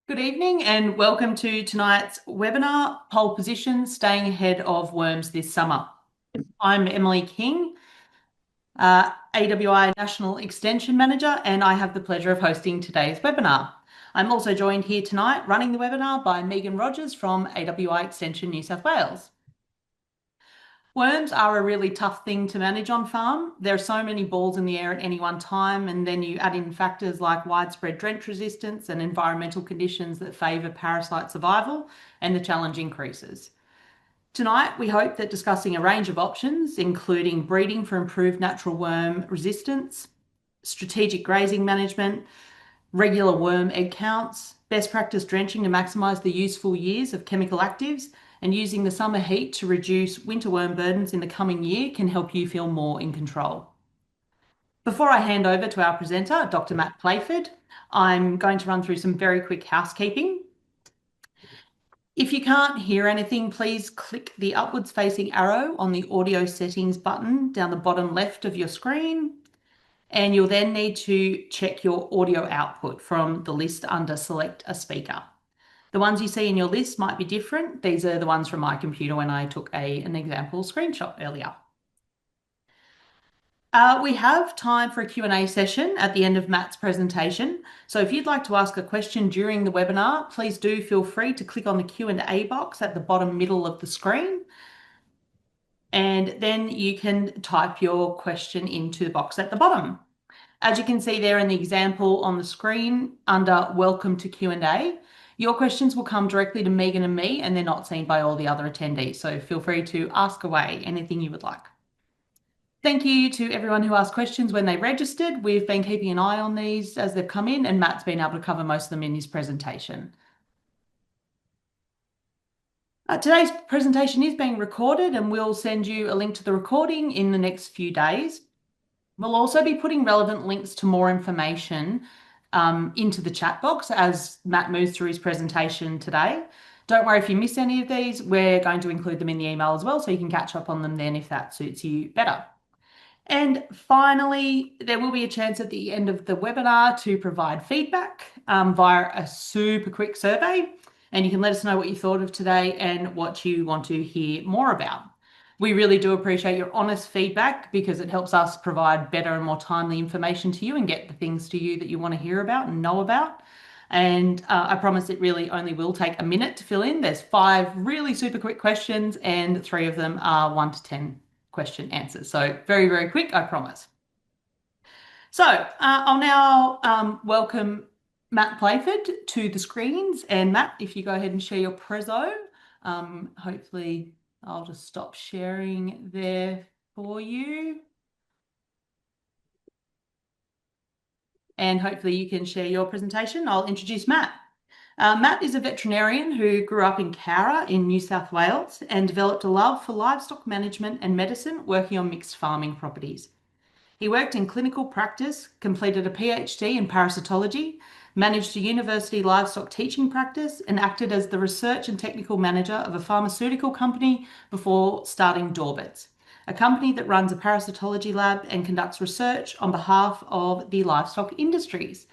Good evening and welcome to tonight's webinar, Pole Position, Staying Ahead of Worms This Summer. I'm Emily King, AWI National Extension Manager, and I have the pleasure of hosting today's webinar. I'm also joined here tonight running the webinar by Megan Rogers from AWI Extension New South Wales. Worms are a really tough thing to manage on farm. There are so many balls in the air at any one time, and then you add in factors like widespread drench resistance and environmental conditions that favour parasite survival, and the challenge increases. Tonight, we hope that discussing a range of options, including breeding for improved natural worm resistance, strategic grazing management, regular worm egg counts, best practice drenching to maximise the useful years of chemical actives, and using the summer heat to reduce winter worm burdens in the coming year can help you feel more in control. Before I hand over to our presenter, Dr. Matt Playford, I'm going to run through some very quick housekeeping. If you can't hear anything, please click the upwards facing arrow on the audio settings button down the bottom left of your screen, and you'll then need to check your audio output from the list under Select a Speaker. The ones you see in your list might be different. These are the ones from my computer when I took an example screenshot earlier. We have time for a Q&A session at the end of Matt's presentation. So if you'd like to ask a question during the webinar, please do feel free to click on the Q&A box at the bottom middle of the screen. And then you can type your question into the box at the bottom. As you can see there in the example on the screen under Welcome to Q&A, your questions will come directly to Megan and me, and they're not seen by all the other attendees. So feel free to ask away anything you would like. Thank you to everyone who asked questions when they registered. We've been keeping an eye on these as they've come in, and Matt's been able to cover most of them in his presentation. Today's presentation is being recorded, and we'll send you a link to the recording in the next few days. We'll also be putting relevant links to more information into the chat box as Matt moves through his presentation today. Don't worry if you miss any of these, we're going to include them in the email as well, so you can catch up on them then if that suits you better. And finally, there will be a chance at the end of the webinar to provide feedback via a super quick survey, and you can let us know what you thought of today and what you want to hear more about. We really do appreciate your honest feedback because it helps us provide better and more timely information to you and get the things to you that you want to hear about and know about. And I promise it really only will take a minute to fill in. There's 5 really super quick questions and 3 of them are 1 to 10 question answers. So very, very quick, I promise. So I'll now welcome Matt Playford to the screens. And Matt, if you go ahead and share your prezzo, hopefully I'll just stop sharing there for you. And hopefully you can share your presentation. I'll introduce Matt. Matt is a veterinarian who grew up in Cowra in New South Wales and developed a love for livestock management and medicine working on mixed farming properties. He worked in clinical practice, completed a PhD in parasitology, managed a university livestock teaching practice, and acted as the research and technical manager of a pharmaceutical company before starting Dawbuts, a company that runs a parasitology lab and conducts research on behalf of the livestock industries.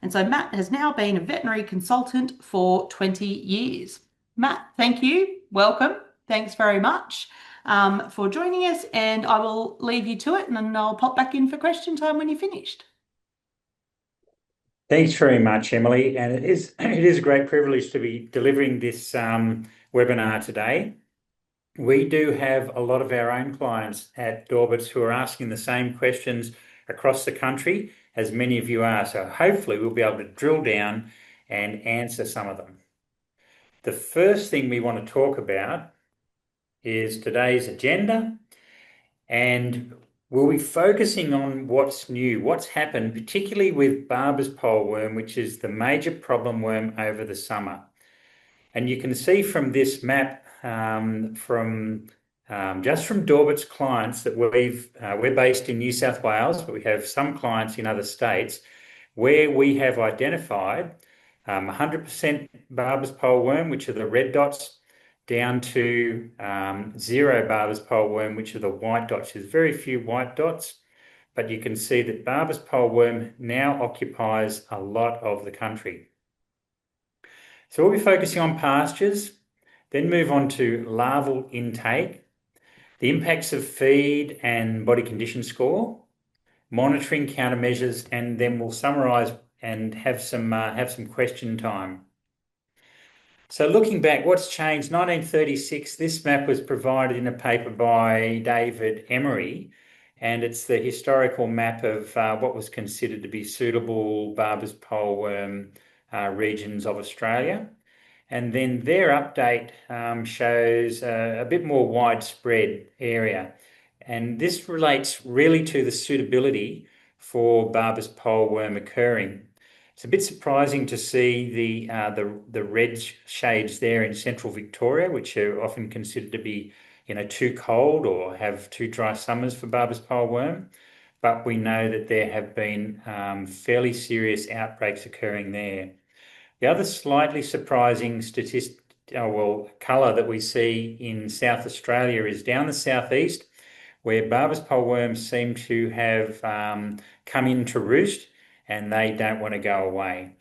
And so Matt has now been a veterinary consultant for 20 years. Matt, thank you. Welcome. Thanks very much for joining us, and I will leave you to it and then I'll pop back in for question time when you're finished. Thanks very much, Emily. And it is a great privilege to be delivering this webinar today. We do have a lot of our own clients at Dawbuts who are asking the same questions across the country as many of you are. So hopefully we'll be able to drill down and answer some of them. The first thing we want to talk about is today's agenda, and we'll be focusing on what's new, what's happened, particularly with Barber's poleworm, which is the major problem worm over the summer. And you can see from this map just from Dawbuts clients that we're based in New South Wales, but we have some clients in other states where we have identified 100% Barber's poleworm, which are the red dots, down to 0 Barber's poleworm, which are the white dots. There's very few white dots, but you can see that Barber's poleworm now occupies a lot of the country. So we'll be focusing on pastures, then move on to larval intake, the impacts of feed and body condition score, monitoring countermeasures, and then we'll summarise and have some question time. So looking back, what's changed? 1936, this map was provided in a paper by David Emery, and it's the historical map of what was considered to be suitable Barber's poleworm regions of Australia. And then their update shows a bit more widespread area. And this relates really to the suitability for Barber's poleworm occurring. It's a bit surprising to see the red shades there in central Victoria, which are often considered to be, too cold or have too dry summers for Barber's poleworm. But we know that there have been fairly serious outbreaks occurring there. The other slightly surprising colour that we see in South Australia is down the southeast, where Barber's poleworms seem to have come in to roost and they don't want to go away.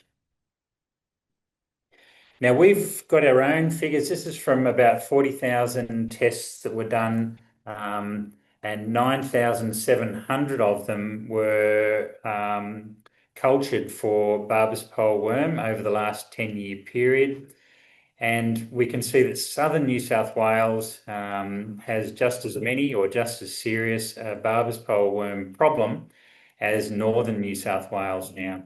Now we've got our own figures. This is from about 40,000 tests that were done, and 9,700 of them were cultured for Barber's poleworm over the last 10-year period. And we can see that southern New South Wales has just as many or just as serious Barber's poleworm problem as northern New South Wales now.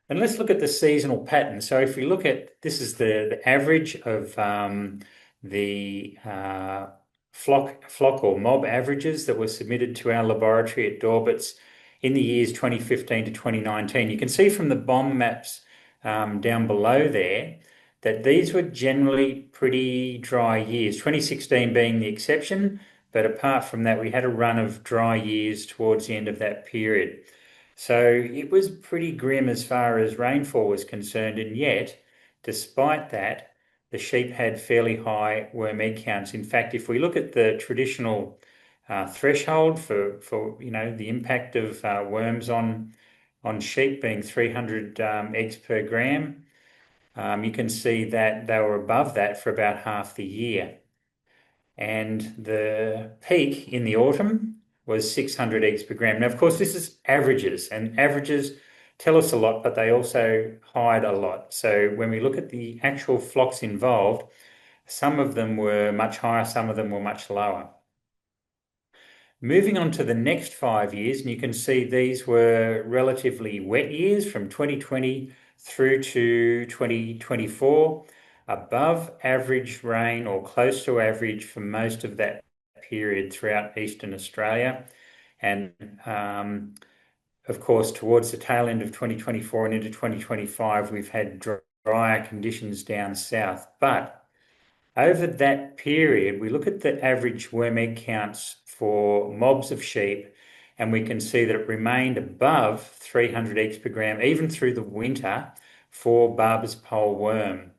And let's look at the seasonal pattern. So if we look at, this is the average of the flock or mob averages that were submitted to our laboratory at Dawbuts in the years 2015 to 2019. You can see from the bomb maps down below there that these were generally pretty dry years, 2016 being the exception, but apart from that, we had a run of dry years towards the end of that period. So it was pretty grim as far as rainfall was concerned, and yet, despite that, the sheep had fairly high worm egg counts. In fact, if we look at the traditional threshold for the impact of worms on sheep being 300 eggs per gram, you can see that they were above that for about half the year. And the peak in the autumn was 600 eggs per gram. Now, of course, this is averages, and averages tell us a lot, but they also hide a lot. So when we look at the actual flocks involved, some of them were much higher, some of them were much lower. Moving on to the next 5 years, and you can see these were relatively wet years from 2020 through to 2024, above average rain or close to average for most of that period throughout Eastern Australia. And of course, towards the tail end of 2024 and into 2025, we've had drier conditions down south. But over that period, we look at the average worm egg counts for mobs of sheep, and we can see that it remained above 300 eggs per gram, even through the winter for Barber's poleworm.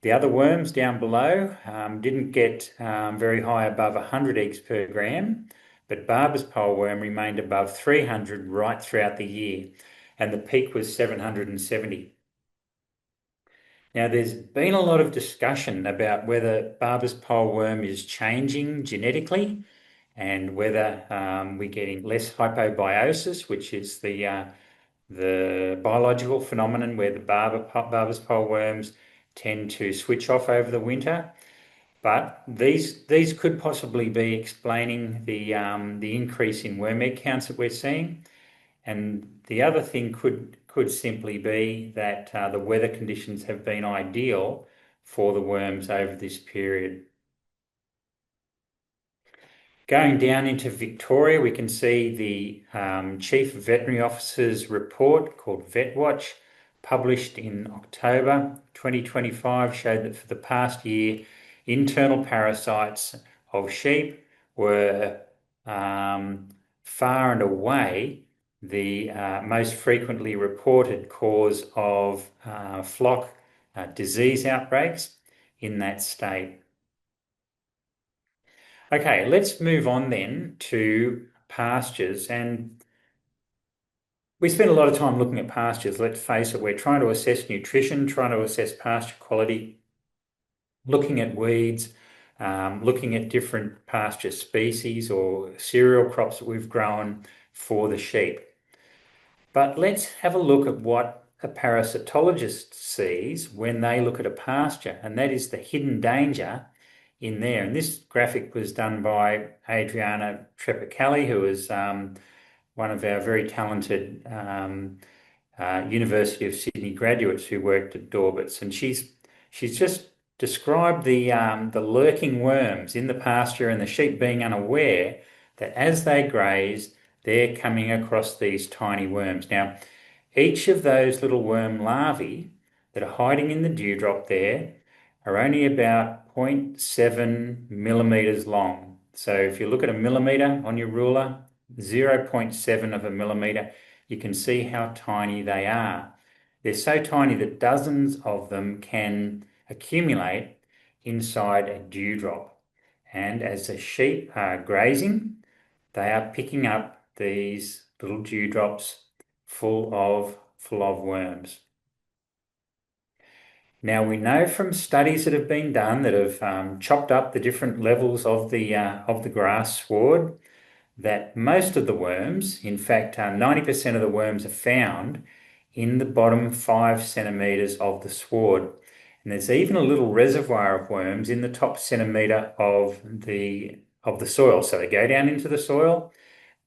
The other worms down below didn't get very high above 100 eggs per gram, but Barber's poleworm remained above 300 right throughout the year, and the peak was 770. Now, there's been a lot of discussion about whether Barber's poleworm is changing genetically and whether we're getting less hypobiosis, which is the biological phenomenon where the Barber's poleworms tend to switch off over the winter. But these could possibly be explaining the increase in worm egg counts that we're seeing. And the other thing could simply be that the weather conditions have been ideal for the worms over this period. Going down into Victoria, we can see the Chief Veterinary Officer's report called Vet Watch, published in October 2025, showed that for the past year, internal parasites of sheep were far and away the most frequently reported cause of flock disease outbreaks in that state. Okay, let's move on then to pastures. And We spend a lot of time looking at pastures. Let's face it, we're trying to assess nutrition, trying to assess pasture quality, looking at weeds, looking at different pasture species or cereal crops that we've grown for the sheep. But let's have a look at what a parasitologist sees when they look at a pasture, and that is the hidden danger in there. And this graphic was done by Adriana Trepicali, who is one of our very talented University of Sydney graduates who worked at Dawbuts, and she's just described the lurking worms in the pasture and the sheep being unaware that as they graze, they're coming across these tiny worms. Now, each of those little worm larvae that are hiding in the dewdrop there are only about 0.7 millimeters long. So if you look at a millimeter on your ruler, 0.7 of a millimeter, you can see how tiny they are. They're so tiny that dozens of them can accumulate inside a dewdrop. And as the sheep are grazing, they are picking up these little dewdrops full of worms. Now we know from studies that have been done that have chopped up the different levels of the grass sward that most of the worms, in fact, 90% of the worms are found in the bottom 5 centimeters of the sward. And there's even a little reservoir of worms in the top centimeter of the soil. So they go down into the soil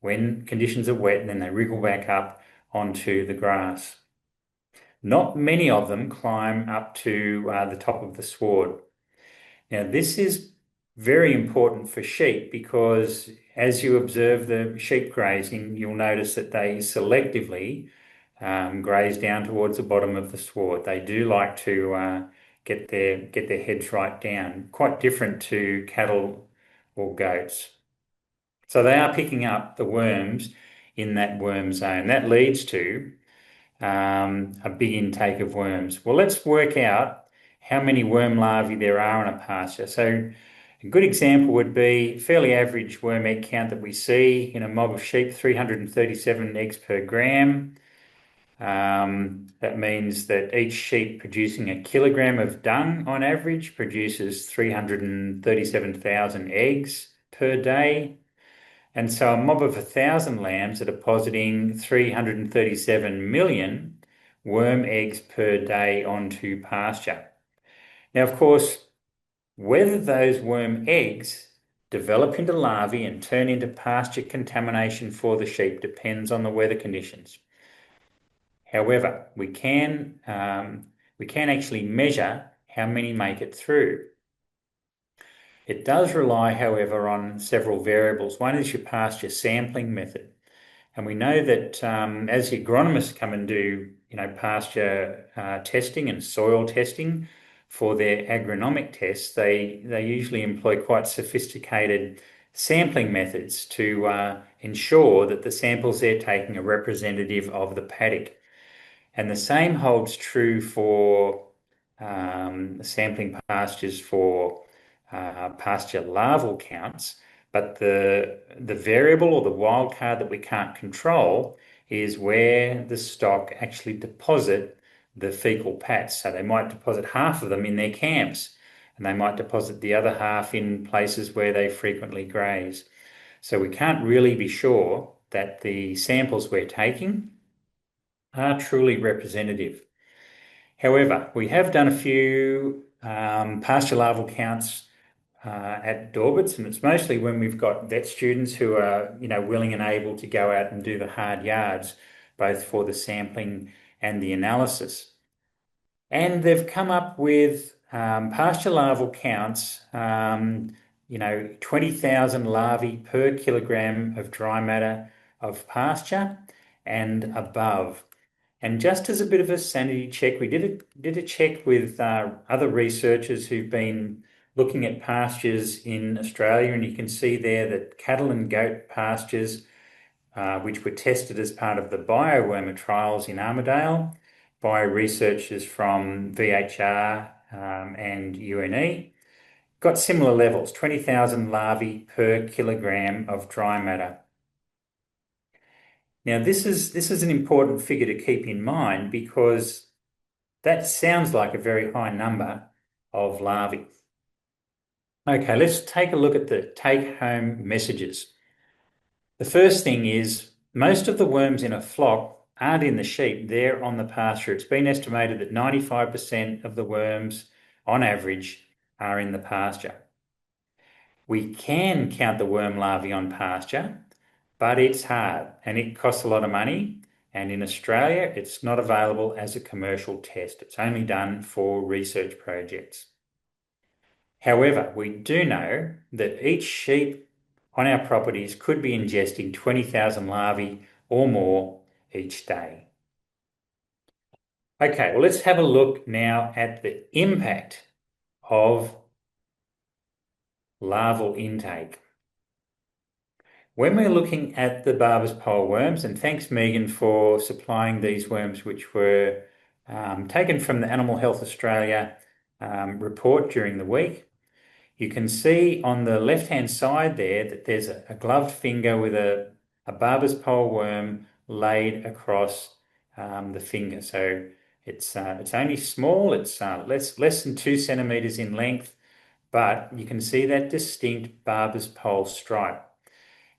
when conditions are wet and then they wriggle back up onto the grass. Not many of them climb up to the top of the sward. Now, this is very important for sheep because as you observe the sheep grazing, you'll notice that they selectively graze down towards the bottom of the sward. They do like to get their heads right down, quite different to cattle or goats. So they are picking up the worms in that worm zone. That leads to a big intake of worms. Well, let's work out how many worm larvae there are in a pasture. So a good example would be fairly average worm egg count that we see in a mob of sheep, 337 eggs per gram. That means that each sheep producing a kilogram of dung on average produces 337,000 eggs per day. And so a mob of 1,000 lambs are depositing 337 million worm eggs per day onto pasture. Now, of course, whether those worm eggs develop into larvae and turn into pasture contamination for the sheep depends on the weather conditions. However, we can actually measure how many make it through. It does rely, however, on several variables. One is your pasture sampling method. And we know that as the agronomists come and do, pasture testing and soil testing for their agronomic tests, they usually employ quite sophisticated sampling methods to ensure that the samples they're taking are representative of the paddock. And the same holds true for sampling pastures for pasture larval counts, but the variable or the wild card that we can't control is where the stock actually deposit the fecal pats. So they might deposit half of them in their camps, and they might deposit the other half in places where they frequently graze. So we can't really be sure that the samples we're taking are truly representative. However, we have done a few pasture larval counts at Dawbuts, and it's mostly when we've got vet students who are, willing and able to go out and do the hard yards, both for the sampling and the analysis. And they've come up with pasture larval counts, 20,000 larvae per kilogram of dry matter of pasture and above. And just as a bit of a sanity check, we did a check with other researchers who've been looking at pastures in Australia, and you can see there that cattle and goat pastures, which were tested as part of the biowormer trials in Armidale by researchers from VHR and UNE, got similar levels, 20,000 larvae per kilogram of dry matter. Now, this is an important figure to keep in mind because that sounds like a very high number of larvae. Okay, let's take a look at the take-home messages. The first thing is most of the worms in a flock aren't in the sheep, they're on the pasture. It's been estimated that 95% of the worms, on average, are in the pasture. We can count the worm larvae on pasture, but it's hard and it costs a lot of money. And in Australia, it's not available as a commercial test. It's only done for research projects. However, we do know that each sheep on our properties could be ingesting 20,000 larvae or more each day. Okay, well, let's have a look now at the impact of larval intake. When we're looking at the barber's pole worms, and thanks Megan for supplying these worms, which were taken from the Animal Health Australia report during the week, you can see on the left-hand side there that there's a gloved finger with a barber's pole worm laid across the finger. So it's only small, it's less than 2 centimeters in length, but you can see that distinct barber's pole stripe.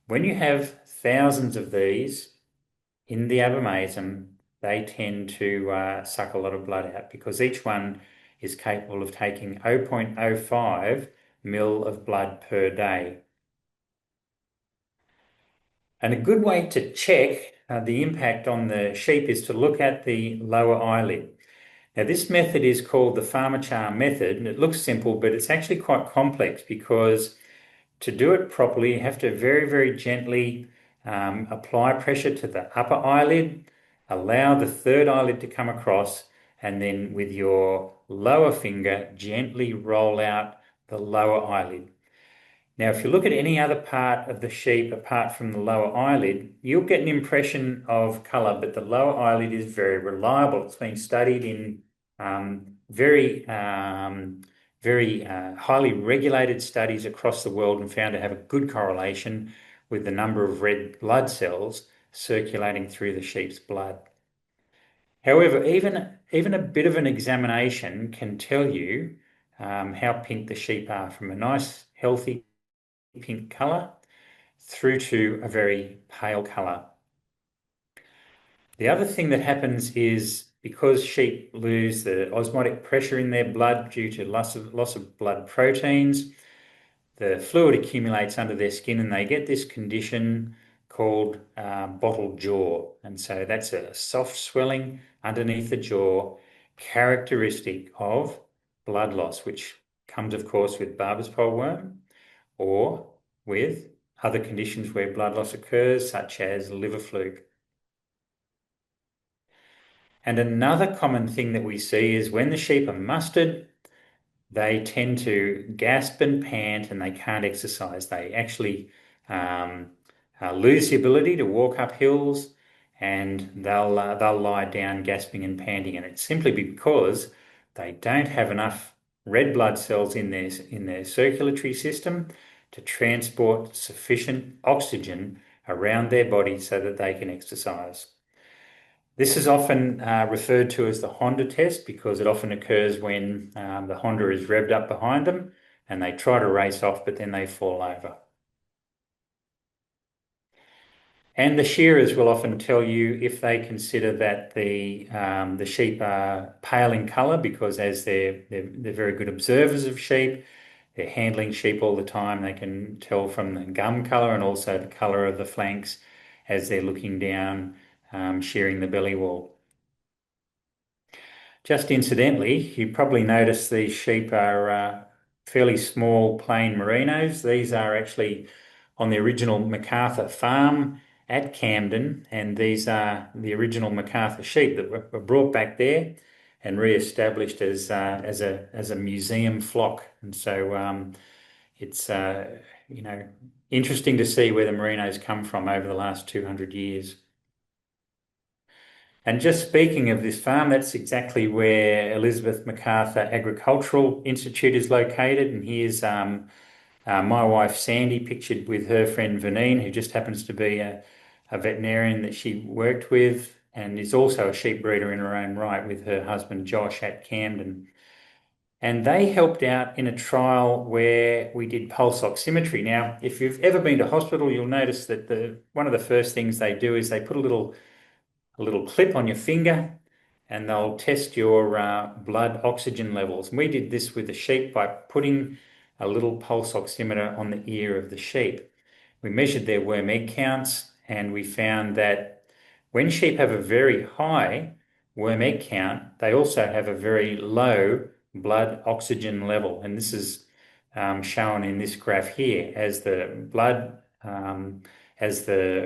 When you have thousands of these in the abomasum, they tend to suck a lot of blood out because each one is capable of taking 0.05 ml of blood per day. And a good way to check the impact on the sheep is to look at the lower eyelid. Now, this method is called the farmer charm method, and it looks simple, but it's actually quite complex because to do it properly, you have to very, very gently apply pressure to the upper eyelid, allow the third eyelid to come across, and then with your lower finger, gently roll out the lower eyelid. Now, if you look at any other part of the sheep apart from the lower eyelid, you'll get an impression of colour, but the lower eyelid is very reliable. It's been studied in very highly regulated studies across the world and found to have a good correlation with the number of red blood cells circulating through the sheep's blood. However, even a bit of an examination can tell you how pink the sheep are, from a nice, healthy pink colour through to a very pale colour. The other thing that happens is because sheep lose the osmotic pressure in their blood due to loss of blood proteins, the fluid accumulates under their skin and they get this condition called bottle jaw. And so that's a soft swelling underneath the jaw, characteristic of blood loss, which comes, of course, with barber's pole worm or with other conditions where blood loss occurs, such as liver fluke. And another common thing that we see is when the sheep are mustered, they tend to gasp and pant and they can't exercise. They actually lose the ability to walk up hills, and they'll lie down gasping and panting. And it's simply because they don't have enough red blood cells in their circulatory system to transport sufficient oxygen around their body so that they can exercise. This is often referred to as the Honda test because it often occurs when the Honda is revved up behind them and they try to race off, but then they fall over. And the shearers will often tell you if they consider that the sheep are pale in colour because as they're very good observers of sheep, they're handling sheep all the time. They can tell from the gum colour and also the colour of the flanks as they're looking down, shearing the belly wall. Just incidentally, you probably noticed these sheep are fairly small plain merinos. These are actually on the original MacArthur farm at Camden, and these are the original MacArthur sheep that were brought back there and re-established as a museum flock. And so it's interesting to see where the merinos come from over the last 200 years. And just speaking of this farm, that's exactly where Elizabeth MacArthur Agricultural Institute is located. And here's my wife Sandy pictured with her friend Vanine, who just happens to be a a veterinarian that she worked with, and is also a sheep breeder in her own right with her husband Josh at Camden. And they helped out in a trial where we did pulse oximetry. Now, if you've ever been to hospital, you'll notice that one of the first things they do is they put a little clip on your finger, and they'll test your blood oxygen levels. And we did this with the sheep by putting a little pulse oximeter on the ear of the sheep. We measured their worm egg counts, and we found that when sheep have a very high worm egg count, they also have a very low blood oxygen level. And this is shown in this graph here. As the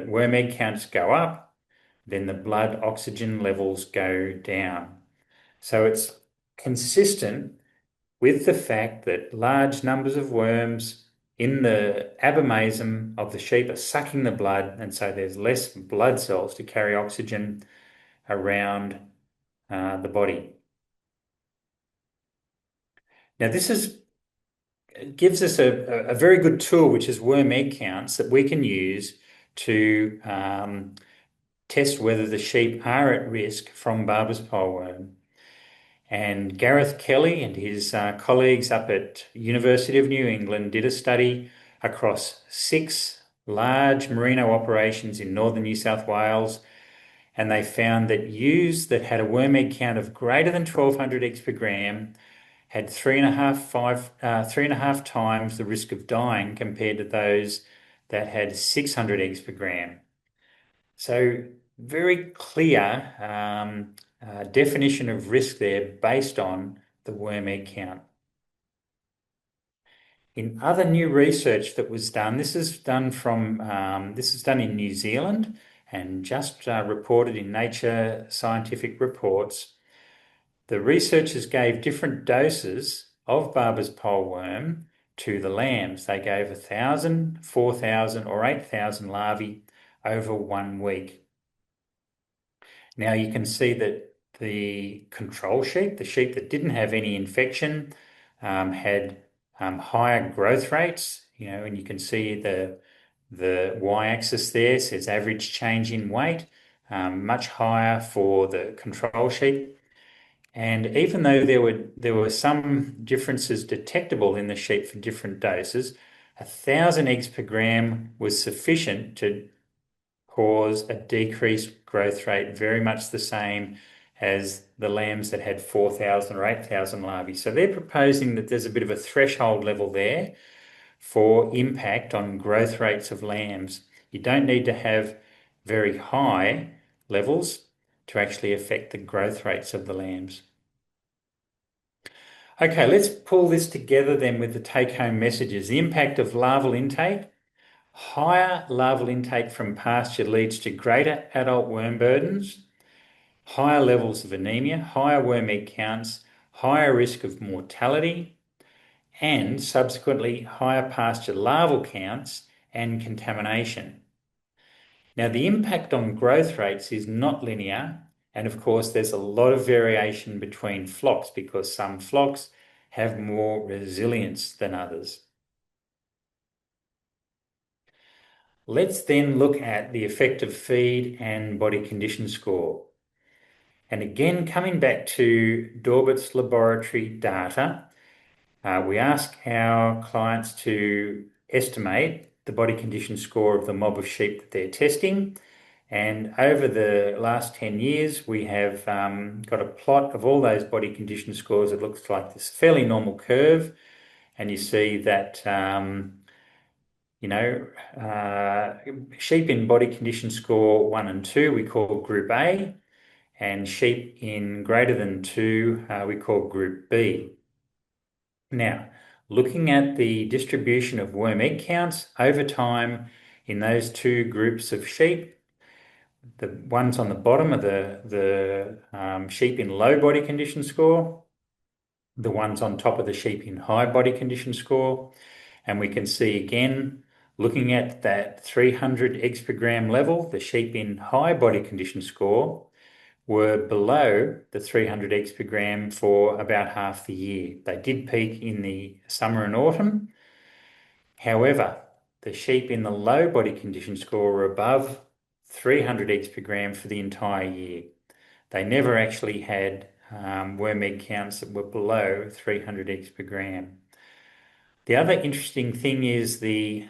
worm egg counts go up, then the blood oxygen levels go down. So it's consistent with the fact that large numbers of worms in the abomasum of the sheep are sucking the blood, and so there's less blood cells to carry oxygen around the body. Now, gives us a very good tool, which is worm egg counts, that we can use to test whether the sheep are at risk from barber's poleworm. And Gareth Kelly and his colleagues up at University of New England did a study across 6 large merino operations in northern New South Wales, and they found that ewes that had a worm egg count of greater than 1,200 eggs per gram had 3.5 times the risk of dying compared to those that had 600 eggs per gram. So very clear definition of risk there based on the worm egg count. In other new research that was done, this is done in New Zealand and just reported in Nature Scientific Reports. The researchers gave different doses of barber's poleworm to the lambs. They gave 1,000, 4,000, or 8,000 larvae over 1 week. Now you can see that the control sheep, the sheep that didn't have any infection, had higher growth rates, and you can see the y-axis there says average change in weight, much higher for the control sheep. And even though there were some differences detectable in the sheep for different doses, 1,000 eggs per gram was sufficient to cause a decreased growth rate, very much the same as the lambs that had 4,000 or 8,000 larvae. So they're proposing that there's a bit of a threshold level there for impact on growth rates of lambs. You don't need to have very high levels to actually affect the growth rates of the lambs. Okay, let's pull this together then with the take-home messages. The impact of larval intake. Higher larval intake from pasture leads to greater adult worm burdens, higher levels of anemia, higher worm egg counts, higher risk of mortality, and subsequently higher pasture larval counts and contamination. Now, the impact on growth rates is not linear, and of course, there's a lot of variation between flocks because some flocks have more resilience than others. Let's then look at the effect of feed and body condition score. And again, coming back to Dawbuts laboratory data, we ask our clients to estimate the body condition score of the mob of sheep that they're testing. And over the last 10 years, we have got a plot of all those body condition scores. It looks like this fairly normal curve. And you see that sheep in body condition score 1 and 2 we call Group A, and sheep in greater than 2 we call Group B. Now, looking at the distribution of worm egg counts over time in those 2 groups of sheep, the ones on the bottom are the sheep in low body condition score, the ones on top of the sheep in high body condition score, and we can see again, looking at that 300 eggs per gram level, the sheep in high body condition score were below the 300 eggs per gram for about half the year. They did peak in the summer and autumn. However, the sheep in the low body condition score were above 300 eggs per gram for the entire year. They never actually had worm egg counts that were below 300 eggs per gram. The other interesting thing is the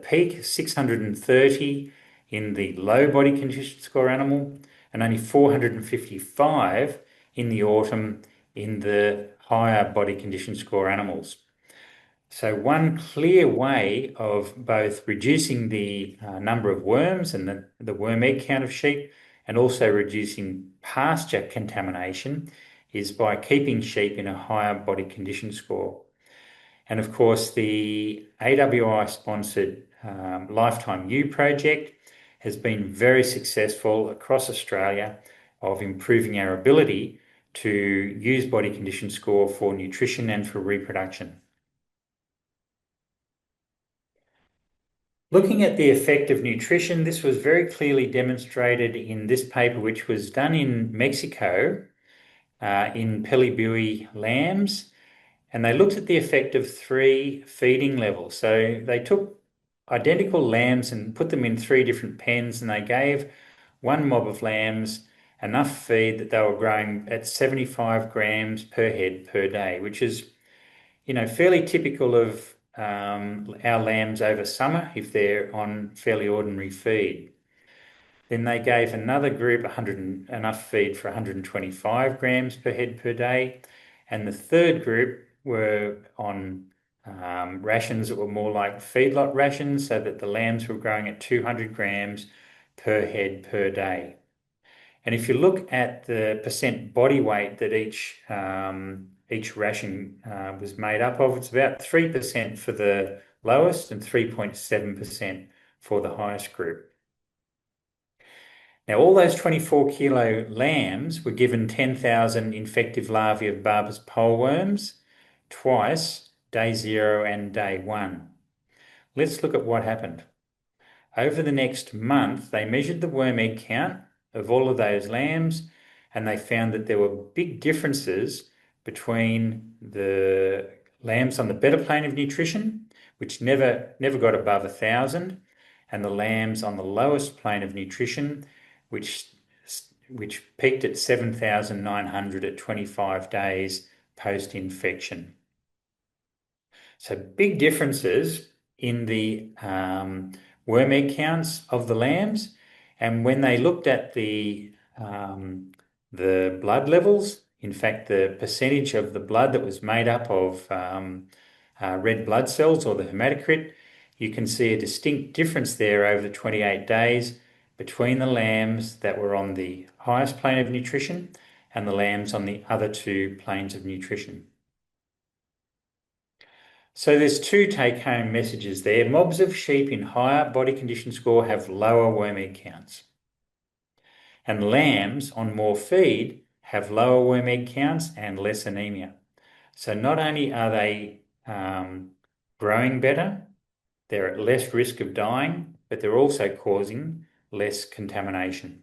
peak, 630 in the low body condition score animal, and only 455 in the autumn in the higher body condition score animals. So one clear way of both reducing the number of worms and the worm egg count of sheep, and also reducing pasture contamination, is by keeping sheep in a higher body condition score. And of course, the AWI-sponsored Lifetime U project has been very successful across Australia of improving our ability to use body condition score for nutrition and for reproduction. Looking at the effect of nutrition, this was very clearly demonstrated in this paper, which was done in Mexico in Pelibui lambs. And they looked at the effect of 3 feeding levels. So they took identical lambs and put them in 3 different pens, and they gave one mob of lambs enough feed that they were growing at 75 grams per head per day, which is, fairly typical of our lambs over summer if they're on fairly ordinary feed. Then they gave another group enough feed for 125 grams per head per day. And the third group were on rations that were more like feedlot rations, so that the lambs were growing at 200 grams per head per day. And if you look at the percent body weight that each ration was made up of, it's about 3% for the lowest and 3.7% for the highest group. Now, all those 24 kilo lambs were given 10,000 infective larvae of Barber's poleworms twice, day 0 and day 1. Let's look at what happened. Over the next month, they measured the worm egg count of all of those lambs, and they found that there were big differences between the lambs on the better plane of nutrition, which never got above 1,000, and the lambs on the lowest plane of nutrition, which peaked at 7,900 at 25 days post-infection. So big differences in the worm egg counts of the lambs. And when they looked at the blood levels, in fact, the percentage of the blood that was made up of red blood cells, or the hematocrit, you can see a distinct difference there over the 28 days between the lambs that were on the highest plane of nutrition and the lambs on the other 2 planes of nutrition. So there's 2 take-home messages there. Mobs of sheep in higher body condition score have lower worm egg counts. And lambs on more feed have lower worm egg counts and less anemia. So not only are they growing better, they're at less risk of dying, but they're also causing less contamination.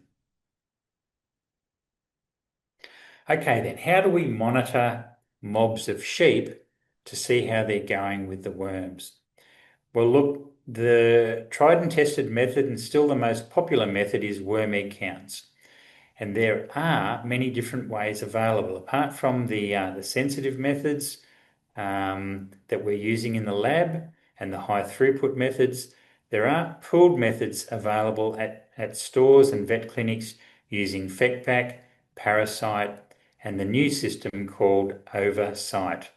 Okay, then, how do we monitor mobs of sheep to see how they're going with the worms? Well, look, the tried and tested method, and still the most popular method, is worm egg counts. And there are many different ways available. Apart from the sensitive methods that we're using in the lab and the high throughput methods, there are pooled methods available at stores and vet clinics using FecPac, Parasite, and the new system called Oversight.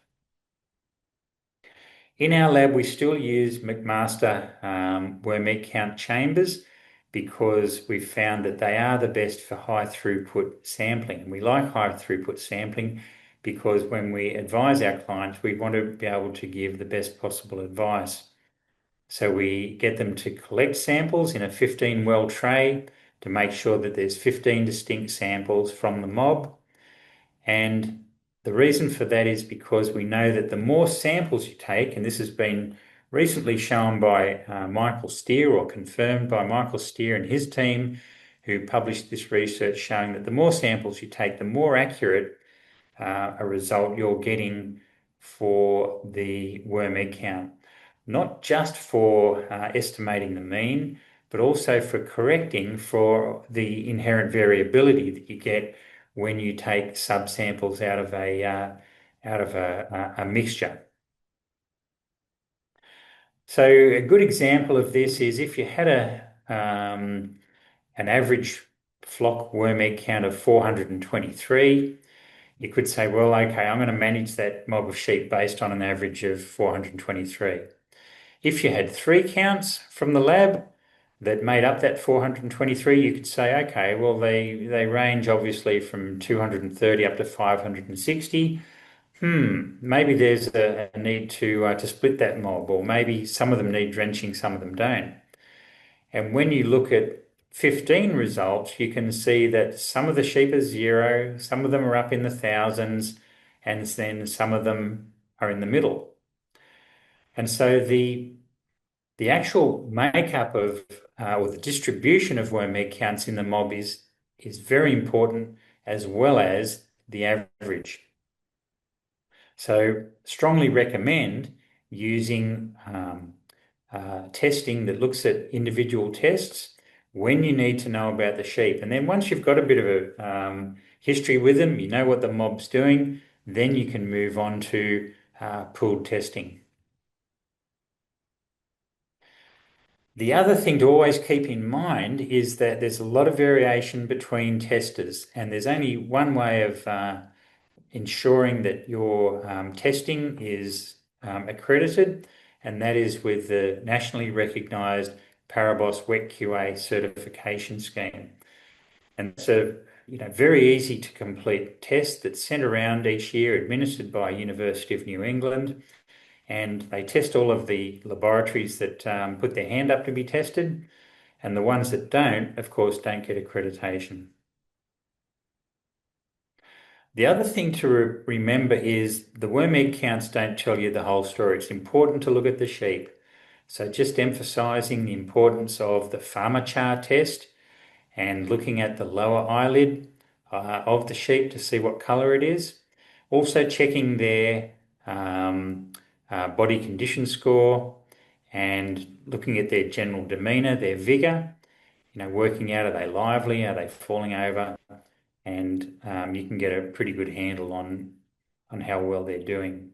In our lab, we still use McMaster worm egg count chambers because we've found that they are the best for high throughput sampling. And we like high throughput sampling because when we advise our clients, we want to be able to give the best possible advice. So we get them to collect samples in a 15 well tray to make sure that there's 15 distinct samples from the mob. And the reason for that is because we know that the more samples you take, and this has been recently shown by Michael Steer, or confirmed by Michael Steer and his team, who published this research showing that the more samples you take, the more accurate a result you're getting for the worm egg count. Not just for estimating the mean, but also for correcting for the inherent variability that you get when you take subsamples out of a mixture. So a good example of this is if you had an average flock worm egg count of 423, you could say, well, okay, I'm going to manage that mob of sheep based on an average of 423. If you had 3 counts from the lab that made up that 423, you could say, okay, well, they range obviously from 230 up to 560. Maybe there's a need to split that mob, or maybe some of them need drenching, some of them don't. And when you look at 15 results, you can see that some of the sheep are zero, some of them are up in the thousands, and then some of them are in the middle. And so the actual makeup of or the distribution of worm egg counts in the mob is very important, as well as the average. So strongly recommend using testing that looks at individual tests when you need to know about the sheep. And then once you've got a bit of a history with them, you know what the mob's doing, then you can move on to pooled testing. The other thing to always keep in mind is that there's a lot of variation between testers, and there's only one way of ensuring that your testing is accredited, and that is with the nationally recognised Parabos Wet QA certification scheme. And it's a very easy to complete test that's sent around each year, administered by University of New England. And they test all of the laboratories that put their hand up to be tested, and the ones that don't, of course, don't get accreditation. The other thing to remember is the worm egg counts don't tell you the whole story. It's important to look at the sheep. So just emphasising the importance of the pharmachar test and looking at the lower eyelid of the sheep to see what colour it is. Also checking their body condition score and looking at their general demeanour, their vigour, working out, are they lively, are they falling over, and you can get a pretty good handle on how well they're doing.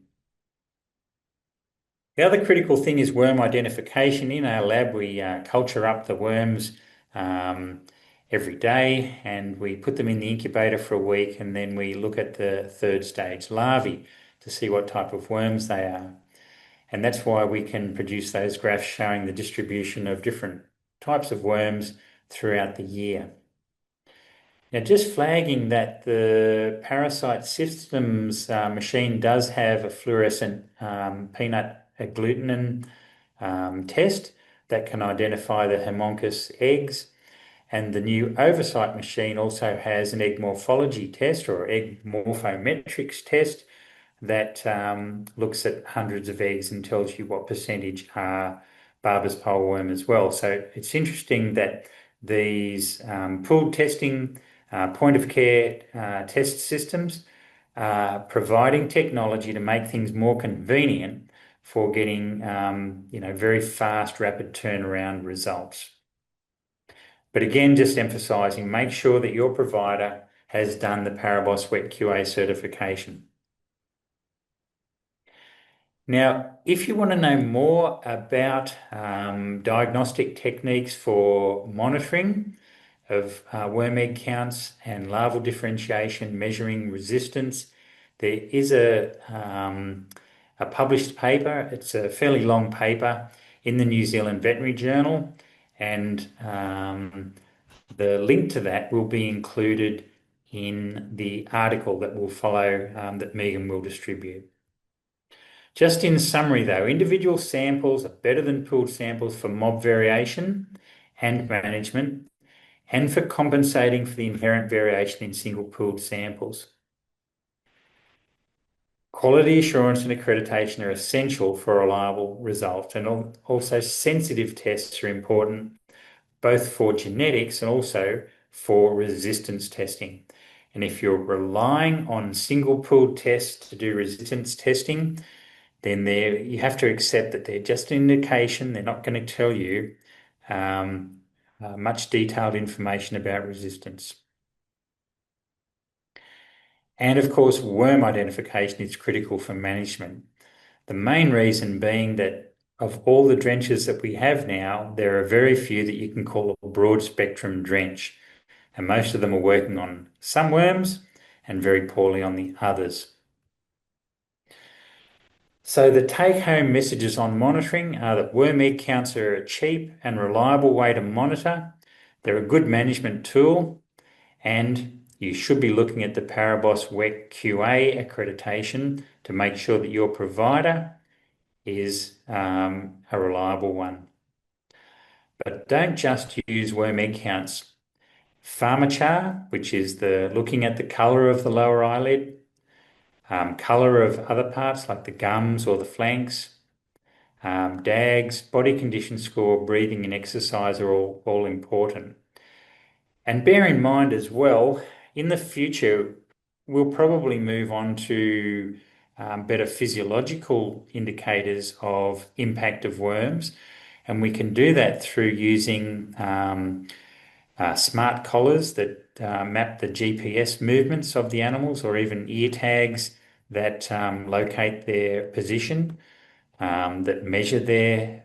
The other critical thing is worm identification. In our lab, we culture up the worms every day, and we put them in the incubator for a week, and then we look at the third stage larvae to see what type of worms they are. And that's why we can produce those graphs showing the distribution of different types of worms throughout the year. Now, just flagging that the Parasite Systems machine does have a fluorescent peanut agglutinin test that can identify the Homunculus eggs. And the new Oversight machine also has an egg morphology test or egg morphometrics test that looks at hundreds of eggs and tells you what percentage are Barber's poleworm as well. So it's interesting that these pooled testing point of care test systems are providing technology to make things more convenient for getting very fast, rapid turnaround results. But again, just emphasising, make sure that your provider has done the Parabos Wet QA certification. Now, if you want to know more about diagnostic techniques for monitoring of worm egg counts and larval differentiation, measuring resistance, there is a published paper. It's a fairly long paper in the New Zealand Veterinary Journal, and the link to that will be included in the article that will follow that Megan will distribute. Just in summary though, individual samples are better than pooled samples for mob variation and management, and for compensating for the inherent variation in single pooled samples. Quality assurance and accreditation are essential for a reliable result, and also sensitive tests are important, both for genetics and also for resistance testing. And if you're relying on single pooled tests to do resistance testing, then you have to accept that they're just an indication. They're not going to tell you much detailed information about resistance. And of course, worm identification is critical for management. The main reason being that of all the drenches that we have now, there are very few that you can call a broad spectrum drench. And most of them are working on some worms and very poorly on the others. So the take-home messages on monitoring are that worm egg counts are a cheap and reliable way to monitor. They're a good management tool, and you should be looking at the Parabos WEC QA accreditation to make sure that your provider is a reliable one. But don't just use worm egg counts. Pharmachar, which is the looking at the colour of the lower eyelid, colour of other parts like the gums or the flanks, DAGs, body condition score, breathing and exercise are all important. And bear in mind as well, in the future, we'll probably move on to better physiological indicators of impact of worms. And we can do that through using smart collars that map the GPS movements of the animals, or even ear tags that locate their position, that measure their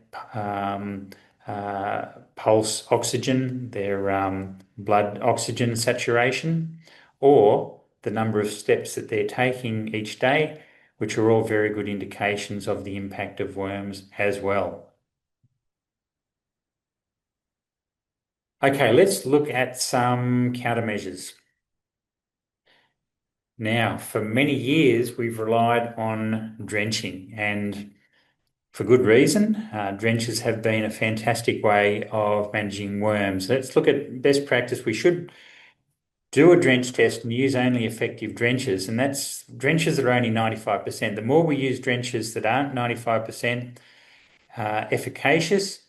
pulse oxygen, their blood oxygen saturation, or the number of steps that they're taking each day, which are all very good indications of the impact of worms as well. Okay, let's look at some countermeasures. Now, for many years, we've relied on drenching, and for good reason. Drenches have been a fantastic way of managing worms. Let's look at best practice. We should do a drench test and use only effective drenches, and that's drenches that are only 95%. The more we use drenches that aren't 95% efficacious,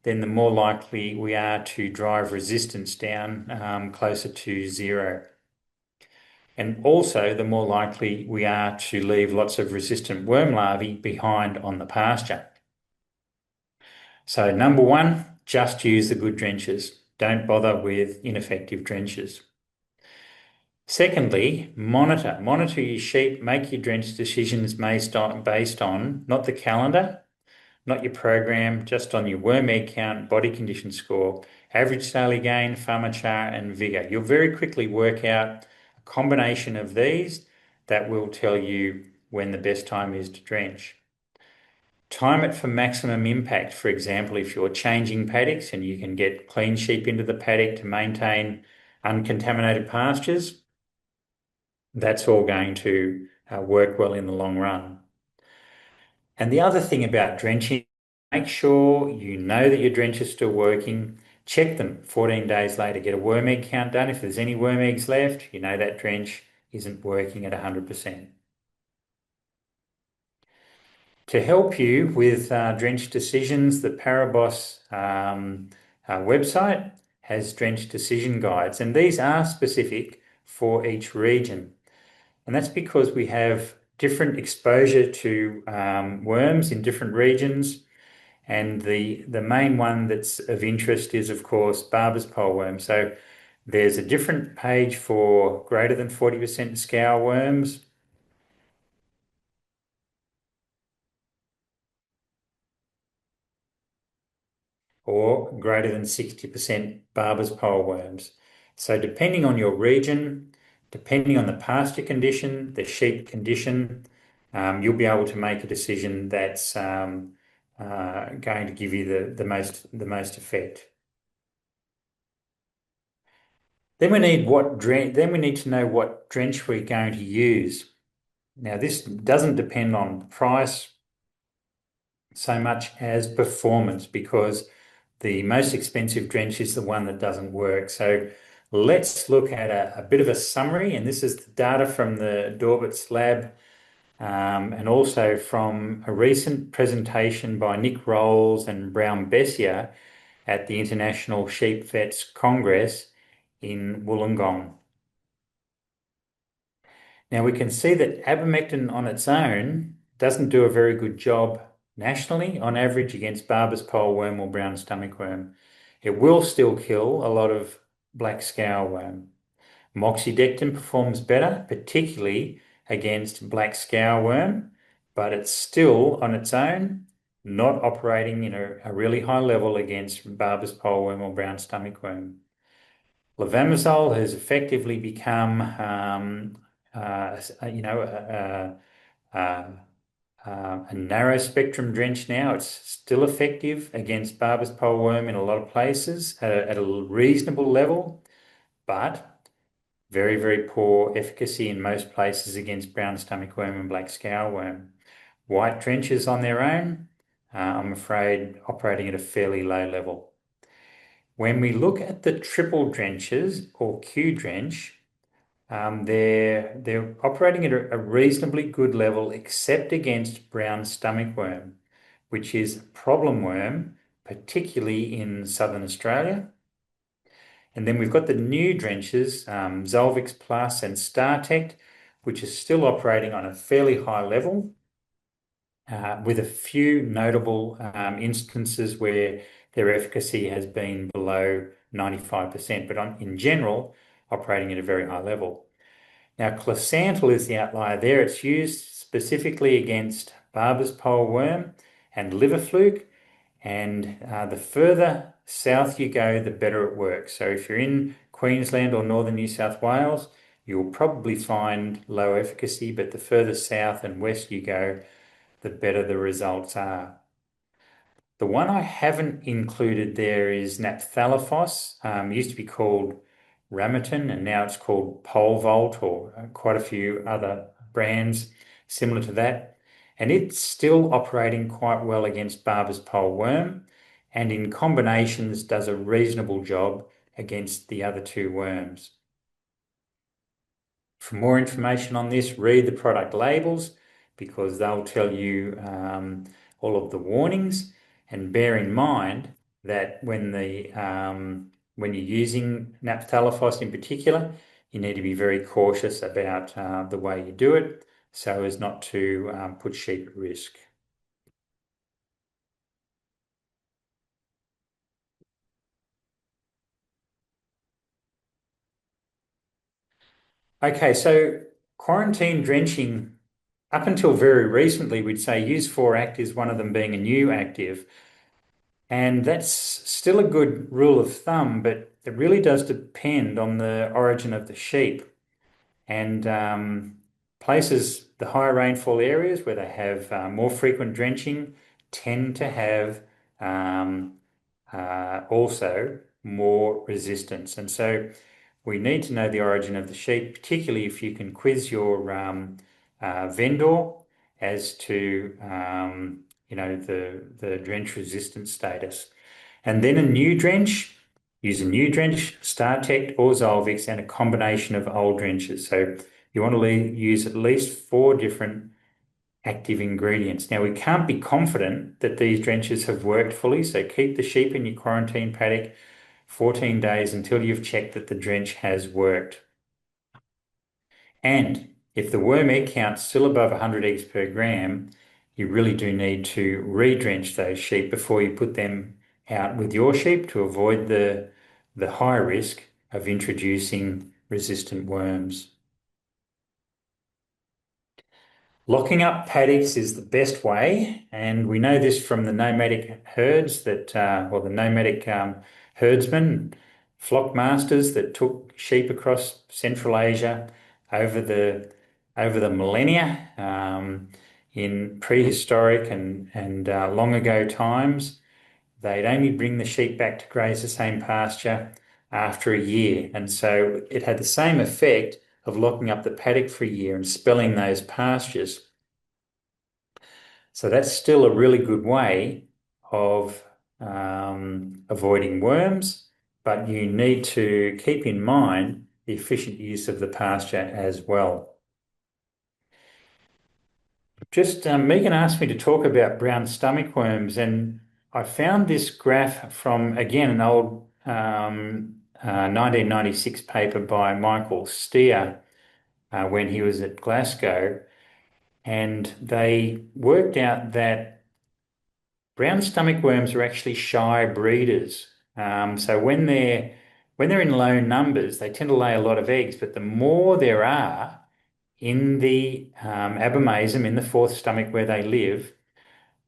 then the more likely we are to drive resistance down closer to zero. And also, the more likely we are to leave lots of resistant worm larvae behind on the pasture. So number one, just use the good drenches. Don't bother with ineffective drenches. Secondly, monitor. Monitor your sheep. Make your drench decisions based on not the calendar, not your program, just on your worm egg count, body condition score, average daily gain, pharmachar, and vigor. You'll very quickly work out a combination of these that will tell you when the best time is to drench. Time it for maximum impact. For example, if you're changing paddocks and you can get clean sheep into the paddock to maintain uncontaminated pastures, that's all going to work well in the long run. And the other thing about drenching, make sure you know that your drench is still working. Check them 14 days later. Get a worm egg count done. If there's any worm eggs left, you know that drench isn't working at 100%. To help you with drench decisions, the Parabos website has drench decision guides, and these are specific for each region. And that's because we have different exposure to worms in different regions. And the main one that's of interest is, of course, barber's pole worm. So there's a different page for greater than 40% scour worms, or greater than 60% barber's pole worms. So depending on your region, depending on the pasture condition, the sheep condition, you'll be able to make a decision that's going to give you the most effect. Then we need to know what drench we're going to use. Now, this doesn't depend on price so much as performance, because the most expensive drench is the one that doesn't work. So let's look at a bit of a summary, and this is the data from the Dawbuts lab, and also from a recent presentation by Nick Rolls and Brown Bessier at the International Sheep Vets Congress in Wollongong. Now we can see that abamectin on its own doesn't do a very good job nationally on average against barber's pole worm or brown stomach worm. It will still kill a lot of black scour worm. Moxidectin performs better, particularly against black scour worm, but it's still on its own not operating in a really high level against barber's poleworm or brown stomach worm. Levamisole has effectively become, a narrow spectrum drench now. It's still effective against barber's poleworm in a lot of places at a reasonable level, but very, very poor efficacy in most places against brown stomach worm and black scour worm. White drenches on their own, I'm afraid, operating at a fairly low level. When we look at the triple drenches or Q drench, they're operating at a reasonably good level, except against brown stomach worm, which is a problem worm, particularly in southern Australia. And then we've got the new drenches, Zolvix Plus and StarTect, which is still operating on a fairly high level, with a few notable instances where their efficacy has been below 95%, but in general, operating at a very high level. Now, Closantel is the outlier there. It's used specifically against barber's pole worm and liver fluke, and the further south you go, the better it works. So if you're in Queensland or northern New South Wales, you'll probably find low efficacy, but the further south and west you go, the better the results are. The one I haven't included there is naphthalifos. It used to be called Ramiton, and now it's called Polevolt, or quite a few other brands similar to that. And it's still operating quite well against barber's pole worm, and in combinations does a reasonable job against the other two worms. For more information on this, read the product labels, because they'll tell you all of the warnings, and bear in mind that when you're using naphthalifos in particular, you need to be very cautious about the way you do it so as not to put sheep at risk. Okay, so quarantine drenching, up until very recently, we'd say use 4 actives, one of them being a new active. And that's still a good rule of thumb, but it really does depend on the origin of the sheep. And places, the higher rainfall areas where they have more frequent drenching tend to have also more resistance. And so we need to know the origin of the sheep, particularly if you can quiz your vendor as to the drench resistance status. And then a new drench, use a new drench, StarTect or Zolvix, and a combination of old drenches. So you want to use at least 4 different active ingredients. Now, we can't be confident that these drenches have worked fully, so keep the sheep in your quarantine paddock 14 days until you've checked that the drench has worked. And if the worm egg count's still above 100 eggs per gram, you really do need to re-drench those sheep before you put them out with your sheep to avoid the high risk of introducing resistant worms. Locking up paddocks is the best way, and we know this from the nomadic herds that, the nomadic herdsmen, flock masters that took sheep across Central Asia over the millennia, in prehistoric and long ago times. They'd only bring the sheep back to graze the same pasture after a year, and so it had the same effect of locking up the paddock for a year and spelling those pastures. So that's still a really good way of avoiding worms, but you need to keep in mind the efficient use of the pasture as well. Just Megan asked me to talk about brown stomach worms, and I found this graph from, again, an old 1996 paper by Michael Steer when he was at Glasgow, and they worked out that brown stomach worms are actually shy breeders. So when they're in low numbers, they tend to lay a lot of eggs. But the more there are in the abomasum, in the fourth stomach where they live,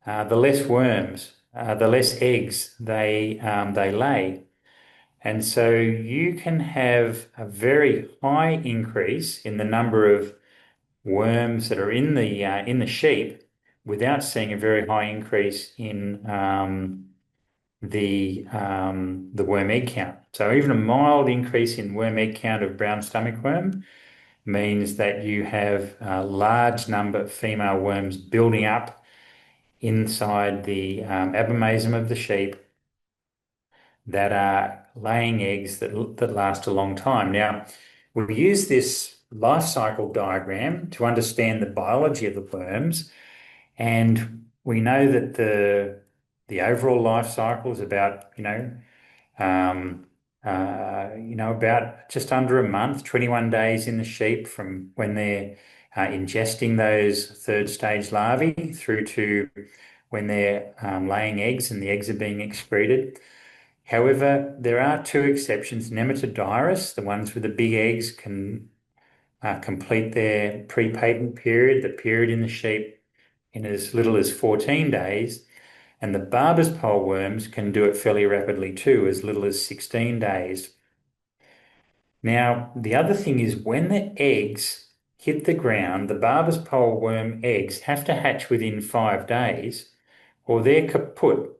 the less worms, the less eggs they lay. And so you can have a very high increase in the number of worms that are in the sheep without seeing a very high increase in the worm egg count. So even a mild increase in worm egg count of brown stomach worm means that you have a large number of female worms building up inside the abomasum of the sheep that are laying eggs that last a long time. Now, we use this life cycle diagram to understand the biology of the worms, and we know that the overall life cycle is about, about just under a month, 21 days in the sheep from when they're ingesting those third stage larvae through to when they're laying eggs and the eggs are being excreted. However, there are two exceptions. Nematodirus, the ones with the big eggs, can complete their pre-patent period, the period in the sheep, in as little as 14 days. And the barber's pole worms can do it fairly rapidly too, as little as 16 days. Now, the other thing is when the eggs hit the ground, the barber's pole worm eggs have to hatch within 5 days or they're kaput.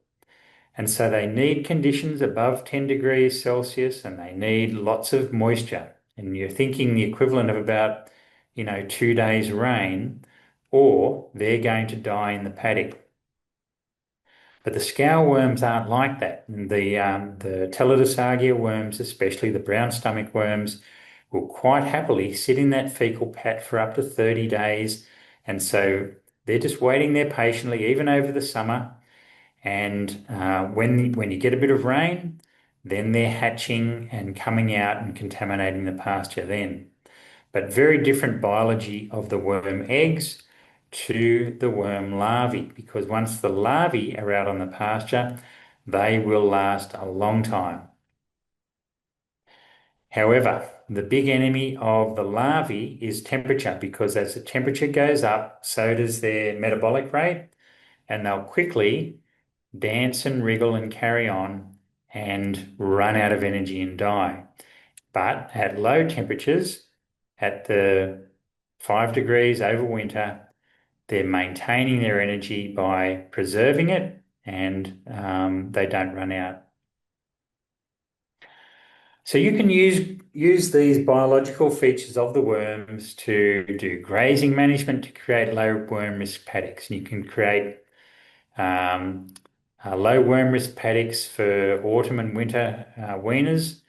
And so they need conditions above 10 degrees Celsius and they need lots of moisture. And you're thinking the equivalent of about, 2 days rain, or they're going to die in the paddock. But the scour worms aren't like that. And the Telodosargia worms, especially the brown stomach worms, will quite happily sit in that fecal pat for up to 30 days. And so they're just waiting there patiently, even over the summer. And when you get a bit of rain, then they're hatching and coming out and contaminating the pasture then. But very different biology of the worm eggs to the worm larvae, because once the larvae are out on the pasture, they will last a long time. However, the big enemy of the larvae is temperature, because as the temperature goes up, so does their metabolic rate, and they'll quickly dance and wriggle and carry on and run out of energy and die. But at low temperatures, at the 5 degrees over winter, they're maintaining their energy by preserving it and they don't run out. So you can use these biological features of the worms to do grazing management to create low worm risk paddocks. And you can create low worm risk paddocks for autumn and winter weaners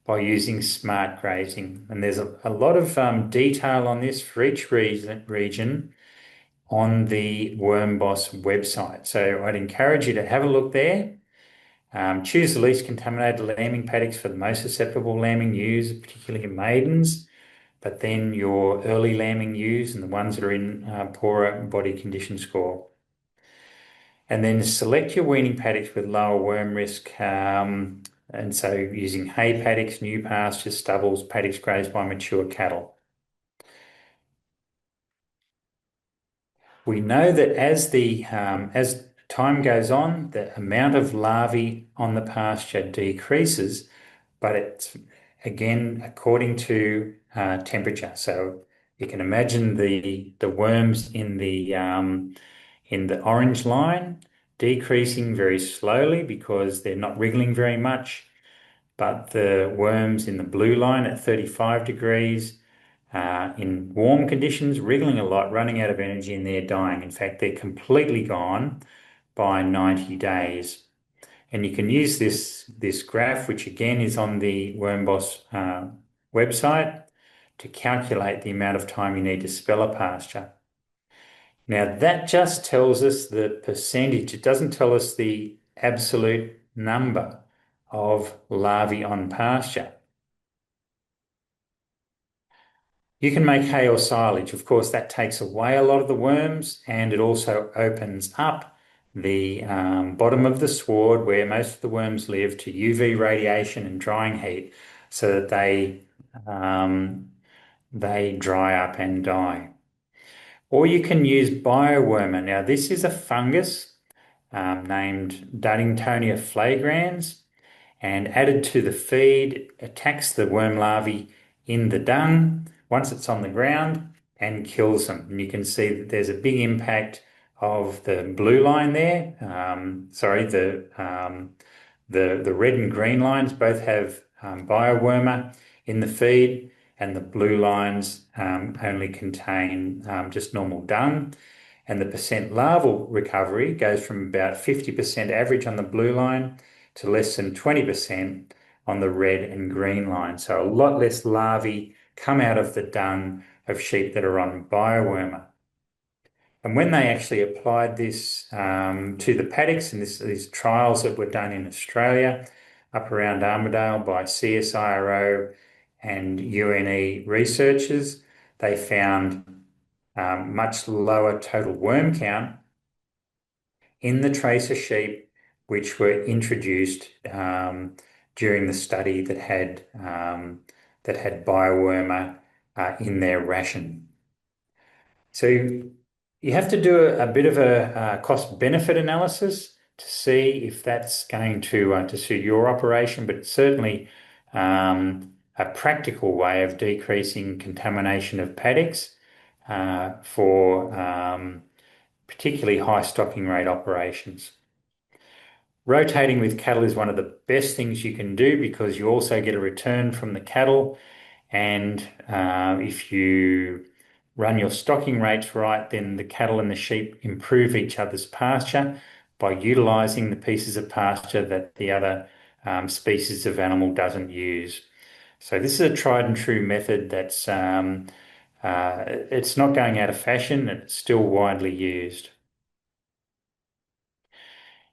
by using smart grazing. And there's a lot of detail on this for each region on the Worm Boss website. So I'd encourage you to have a look there. Choose the least contaminated lambing paddocks for the most susceptible lambing ewes, particularly maidens, but then your early lambing ewes and the ones that are in poorer body condition score. And then select your weaning paddocks with lower worm risk. And so using hay paddocks, new pastures, stubbles, paddocks grazed by mature cattle. We know that as time goes on, the amount of larvae on the pasture decreases, but it's again according to temperature. So you can imagine the worms in the orange line decreasing very slowly because they're not wriggling very much, but the worms in the blue line at 35 degrees in warm conditions, wriggling a lot, running out of energy, and they're dying. In fact, they're completely gone by 90 days. And you can use this graph, which again is on the WormBoss website, to calculate the amount of time you need to spell a pasture. Now, that just tells us the percentage. It doesn't tell us the absolute number of larvae on pasture. You can make hay or silage. Of course, that takes away a lot of the worms and it also opens up the bottom of the sward where most of the worms live to UV radiation and drying heat so that they dry up and die. Or you can use biowormer. Now, this is a fungus named Duddingtonia flagrans, and added to the feed, attacks the worm larvae in the dung once it's on the ground and kills them. And you can see that there's a big impact of the blue line there. The red and green lines both have biowormer in the feed, and the blue lines only contain just normal dung. And the percent larval recovery goes from about 50% average on the blue line to less than 20% on the red and green line. So a lot less larvae come out of the dung of sheep that are on biowormer. And when they actually applied this to the paddocks, and these trials that were done in Australia, up around Armidale by CSIRO and UNE researchers, they found much lower total worm count in the tracer sheep which were introduced during the study that had biowormer in their ration. So you have to do a bit of a cost-benefit analysis to see if that's going to suit your operation, but it's certainly a practical way of decreasing contamination of paddocks for particularly high stocking rate operations. Rotating with cattle is one of the best things you can do because you also get a return from the cattle, and if you run your stocking rates right, then the cattle and the sheep improve each other's pasture by utilising the pieces of pasture that the other species of animal doesn't use. So this is a tried and true method that's it's not going out of fashion, it's still widely used.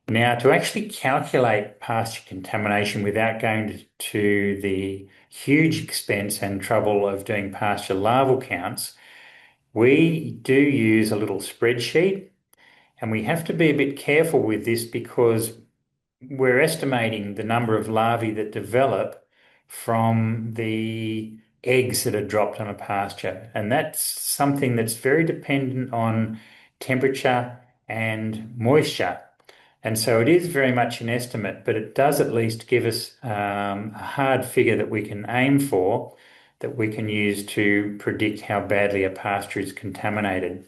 Now, to actually calculate pasture contamination without going to the huge expense and trouble of doing pasture larval counts, we do use a little spreadsheet, and we have to be a bit careful with this because we're estimating the number of larvae that develop from the eggs that are dropped on a pasture. And that's something that's very dependent on temperature and moisture. And so it is very much an estimate, but it does at least give us a hard figure that we can aim for, that we can use to predict how badly a pasture is contaminated.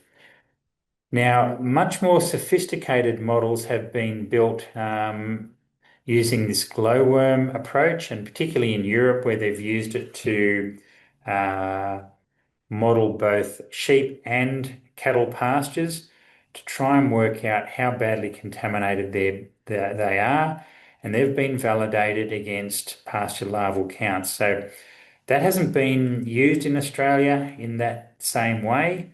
Now, much more sophisticated models have been built using this glowworm approach, and particularly in Europe where they've used it to model both sheep and cattle pastures to try and work out how badly contaminated they are, and they've been validated against pasture larval counts. So that hasn't been used in Australia in that same way,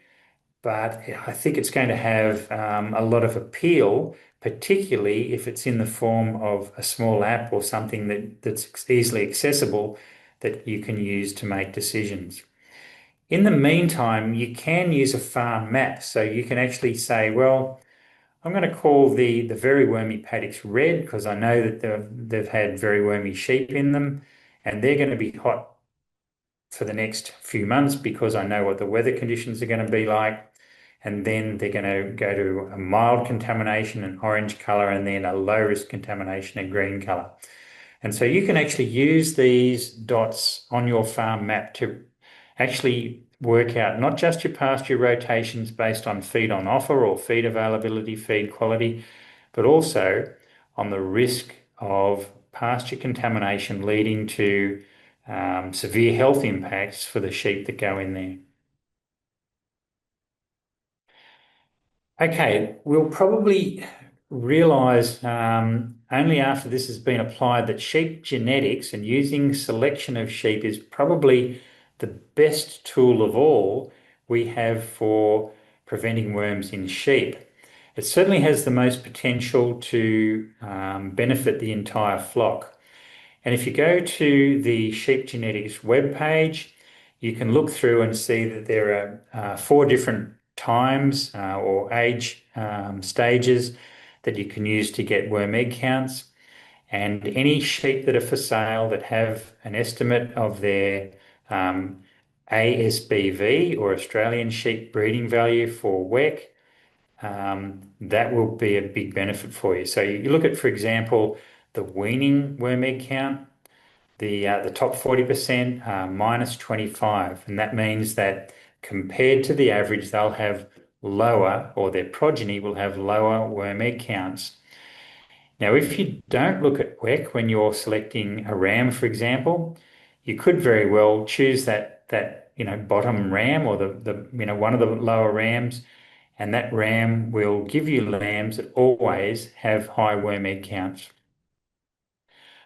but I think it's going to have a lot of appeal, particularly if it's in the form of a small app or something that's easily accessible that you can use to make decisions. In the meantime, you can use a farm map. So you can actually say, well, I'm going to call the very wormy paddocks red because I know that they've had very wormy sheep in them, and they're going to be hot for the next few months because I know what the weather conditions are going to be like. And then they're going to go to a mild contamination, an orange color, and then a low risk contamination, a green color. And so you can actually use these dots on your farm map to actually work out not just your pasture rotations based on feed on offer or feed availability, feed quality, but also on the risk of pasture contamination leading to severe health impacts for the sheep that go in there. Okay, we'll probably realise only after this has been applied that sheep genetics and using selection of sheep is probably the best tool of all we have for preventing worms in sheep. It certainly has the most potential to benefit the entire flock. And if you go to the sheep genetics webpage, you can look through and see that there are 4 different times or age stages that you can use to get worm egg counts. And any sheep that are for sale that have an estimate of their ASBV, or Australian sheep breeding value for WEC, that will be a big benefit for you. So you look at, for example, the weaning worm egg count. The top 40% are -25, and that means that compared to the average, they'll have lower, or their progeny will have lower worm egg counts. Now, if you don't look at WEC when you're selecting a ram, for example, you could very well choose that bottom ram, or the one of the lower rams, and that ram will give you lambs that always have high worm egg counts.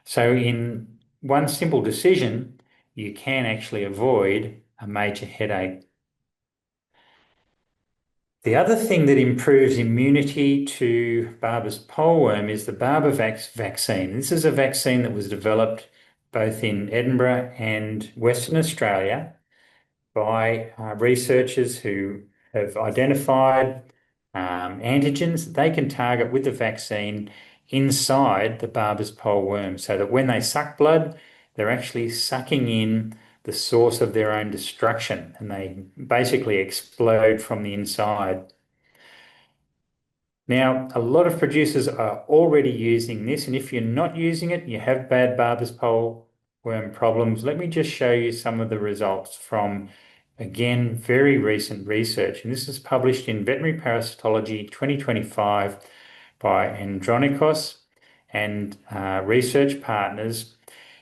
So in one simple decision, you can actually avoid a major headache. The other thing that improves immunity to Barber's poleworm is the Barbovax vaccine. This is a vaccine that was developed both in Edinburgh and Western Australia by researchers who have identified antigens that they can target with the vaccine inside the Barber's poleworm, so that when they suck blood, they're actually sucking in the source of their own destruction, and they basically explode from the inside. Now, a lot of producers are already using this, and if you're not using it, you have bad Barber's poleworm problems. Let me just show you some of the results from, again, very recent research. And this is published in Veterinary Parasitology 2025 by Andronikos and research partners.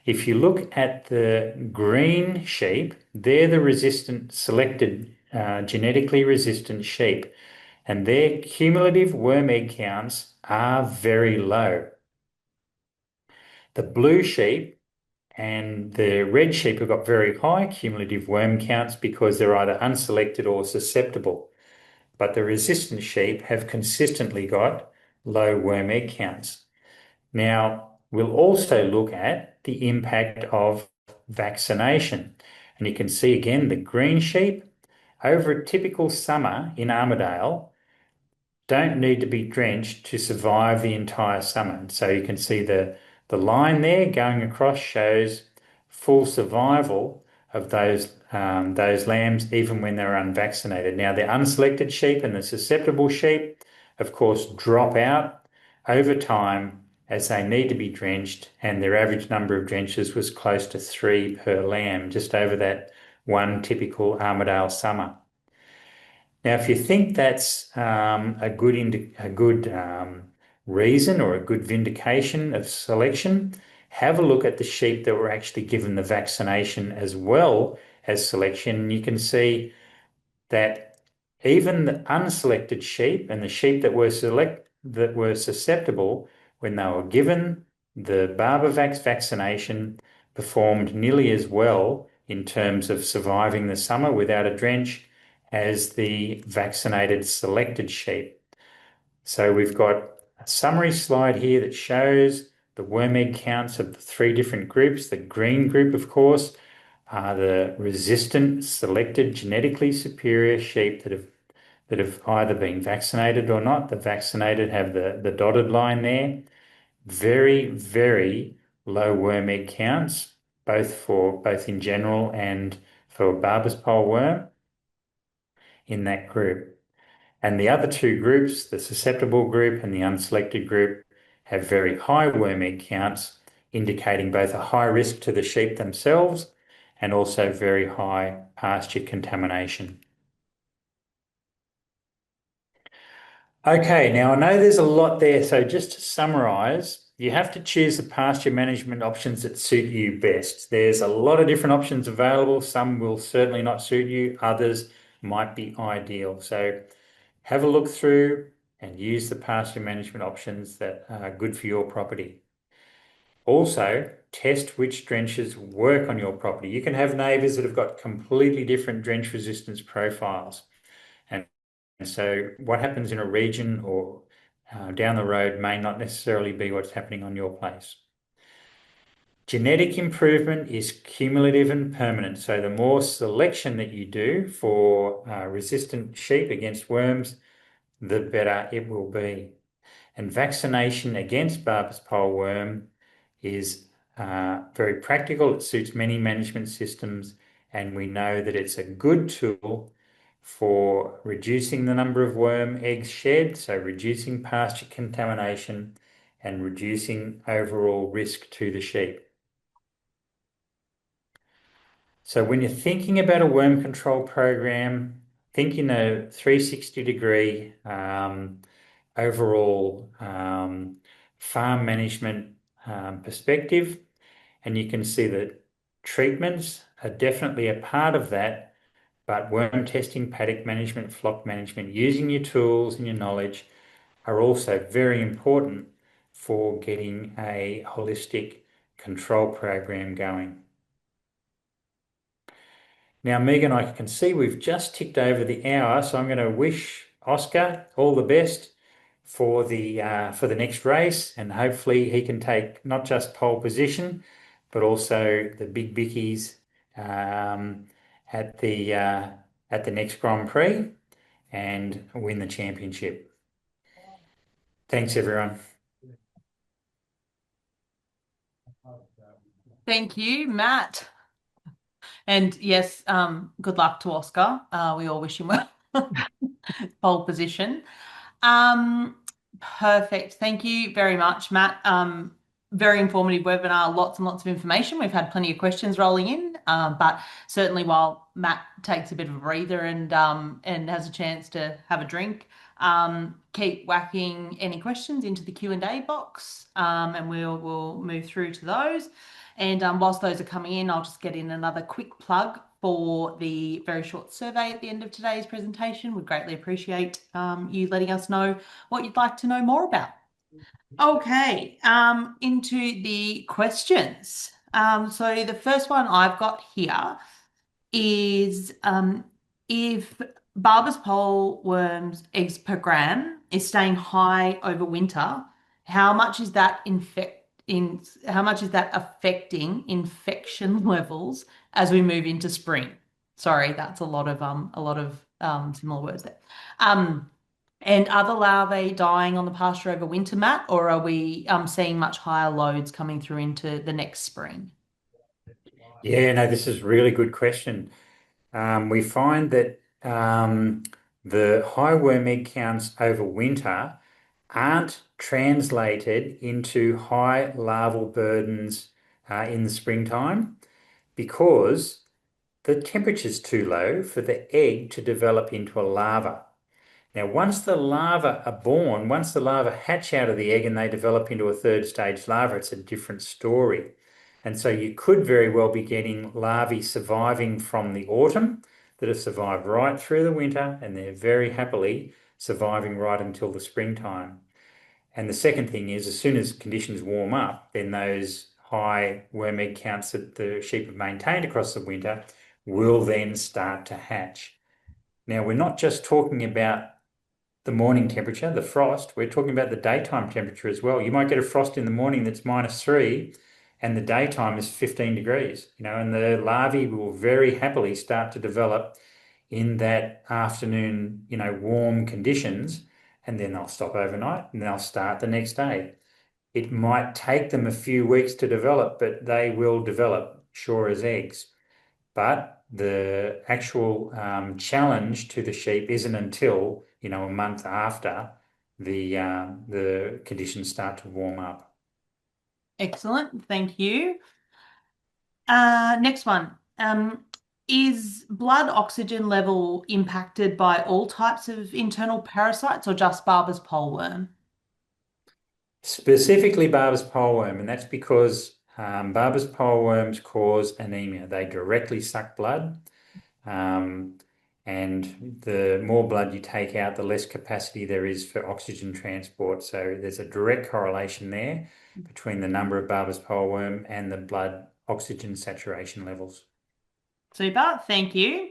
If you look at the green sheep, they're the selected genetically resistant sheep, and their cumulative worm egg counts are very low. The blue sheep and the red sheep have got very high cumulative worm counts because they're either unselected or susceptible. But the resistant sheep have consistently got low worm egg counts. Now, we'll also look at the impact of vaccination. And you can see again the green sheep over a typical summer in Armidale don't need to be drenched to survive the entire summer. So you can see the line there going across shows full survival of those lambs even when they're unvaccinated. Now, the unselected sheep and the susceptible sheep, of course, drop out over time as they need to be drenched, and their average number of drenches was close to 3 per lamb, just over that one typical Armidale summer. Now, if you think that's a good reason or a good vindication of selection, have a look at the sheep that were actually given the vaccination as well as selection. You can see that even the unselected sheep and the sheep that were susceptible, when they were given the Barbavax vaccination, performed nearly as well in terms of surviving the summer without a drench as the vaccinated selected sheep. So we've got a summary slide here that shows the worm egg counts of the 3 different groups. The green group, of course, are the resistant, selected, genetically superior sheep that have either been vaccinated or not. The vaccinated have the dotted line there. Very, very low worm egg counts, both in general and for Barber's poleworm in that group. And the other 2 groups, the susceptible group and the unselected group, have very high worm egg counts, indicating both a high risk to the sheep themselves and also very high pasture contamination. Okay, now I know there's a lot there, so just to summarize, you have to choose the pasture management options that suit you best. There's a lot of different options available. Some will certainly not suit you, others might be ideal. So have a look through and use the pasture management options that are good for your property. Also, test which drenches work on your property. You can have neighbours that have got completely different drench resistance profiles. And so what happens in a region or down the road may not necessarily be what's happening on your place. Genetic improvement is cumulative and permanent. So the more selection that you do for resistant sheep against worms, the better it will be. And vaccination against barber's poleworm is very practical. It suits many management systems, and we know that it's a good tool for reducing the number of worm eggs shed, so reducing pasture contamination and reducing overall risk to the sheep. So when you're thinking about a worm control program, think in a 360-degree overall farm management perspective, and you can see that treatments are definitely a part of that, but worm testing, paddock management, flock management, using your tools and your knowledge are also very important for getting a holistic control program going. Now, Megan, I can see we've just ticked over the hour, so I'm going to wish Oscar all the best for the next race, and hopefully he can take not just pole position, but also the big bickies um, at the next Grand Prix and win the championship. Thanks, everyone. Thank you, Matt. And yes, good luck to Oscar. We all wish him well. Pole position. Um, Perfect. Thank you very much, Matt. Very informative webinar, lots and lots of information. We've had plenty of questions rolling in, but certainly while Matt takes a bit of a breather and has a chance to have a drink, keep whacking any questions into the Q&A box, and we'll move through to those. And whilst those are coming in, I'll just get in another quick plug for the very short survey at the end of today's presentation. We'd greatly appreciate you letting us know what you'd like to know more about. Okay, into the questions. So the first one I've got here is if Barber's pole worms eggs per gram is staying high over winter, how much is that how much is that affecting infection levels as we move into spring? Sorry, that's a lot of similar words there. And are the larvae dying on the pasture over winter, Matt, or are we seeing much higher loads coming through into the next spring? Yeah, no, this is a really good question. We find that the high worm egg counts over winter aren't translated into high larval burdens in the springtime because the temperature's too low for the egg to develop into a larva. Now, once the larvae are born, once the larvae hatch out of the egg and they develop into a third stage larva, it's a different story. And so you could very well be getting larvae surviving from the autumn that have survived right through the winter, and they're very happily surviving right until the springtime. And the second thing is, as soon as conditions warm up, then those high worm egg counts that the sheep have maintained across the winter will then start to hatch. Now, we're not just talking about the morning temperature, the frost, we're talking about the daytime temperature as well. You might get a frost in the morning that's -3 and the daytime is 15 degrees, and the larvae will very happily start to develop in that afternoon, warm conditions, and then they'll stop overnight and they'll start the next day. It might take them a few weeks to develop, but they will develop sure as eggs. But the actual challenge to the sheep isn't until a month after the conditions start to warm up. Excellent. Thank you. Next one. Is blood oxygen level impacted by all types of internal parasites or just Barber's poleworm? Specifically Barber's poleworm, and that's because Barber's poleworms cause anemia. They directly suck blood, and the more blood you take out, the less capacity there is for oxygen transport. So there's a direct correlation there between the number of Barber's poleworm and the blood oxygen saturation levels. Super. Thank you.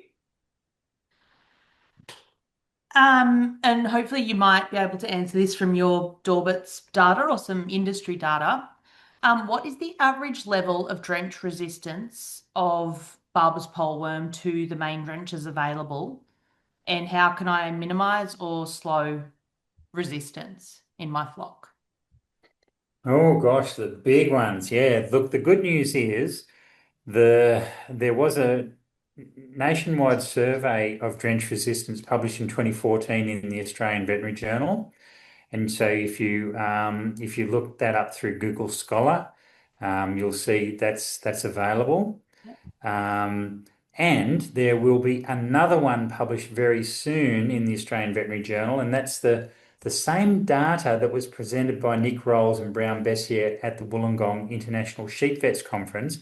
And hopefully you might be able to answer this from your Dawbuts data or some industry data. What is the average level of drench resistance of Barber's poleworm to the main drenches available? And how can I minimise or slow resistance? in my flock? Oh gosh, the big ones. Yeah. Look, the good news is there was a nationwide survey of drench resistance published in 2014 in the Australian Veterinary Journal. And so if you look that up through Google Scholar, you'll see that's available. Um, and there will be another one published very soon in the Australian Veterinary Journal, and that's the same data that was presented by Nick Rolls and Brown Bessier at the Wollongong International Sheep Vets Conference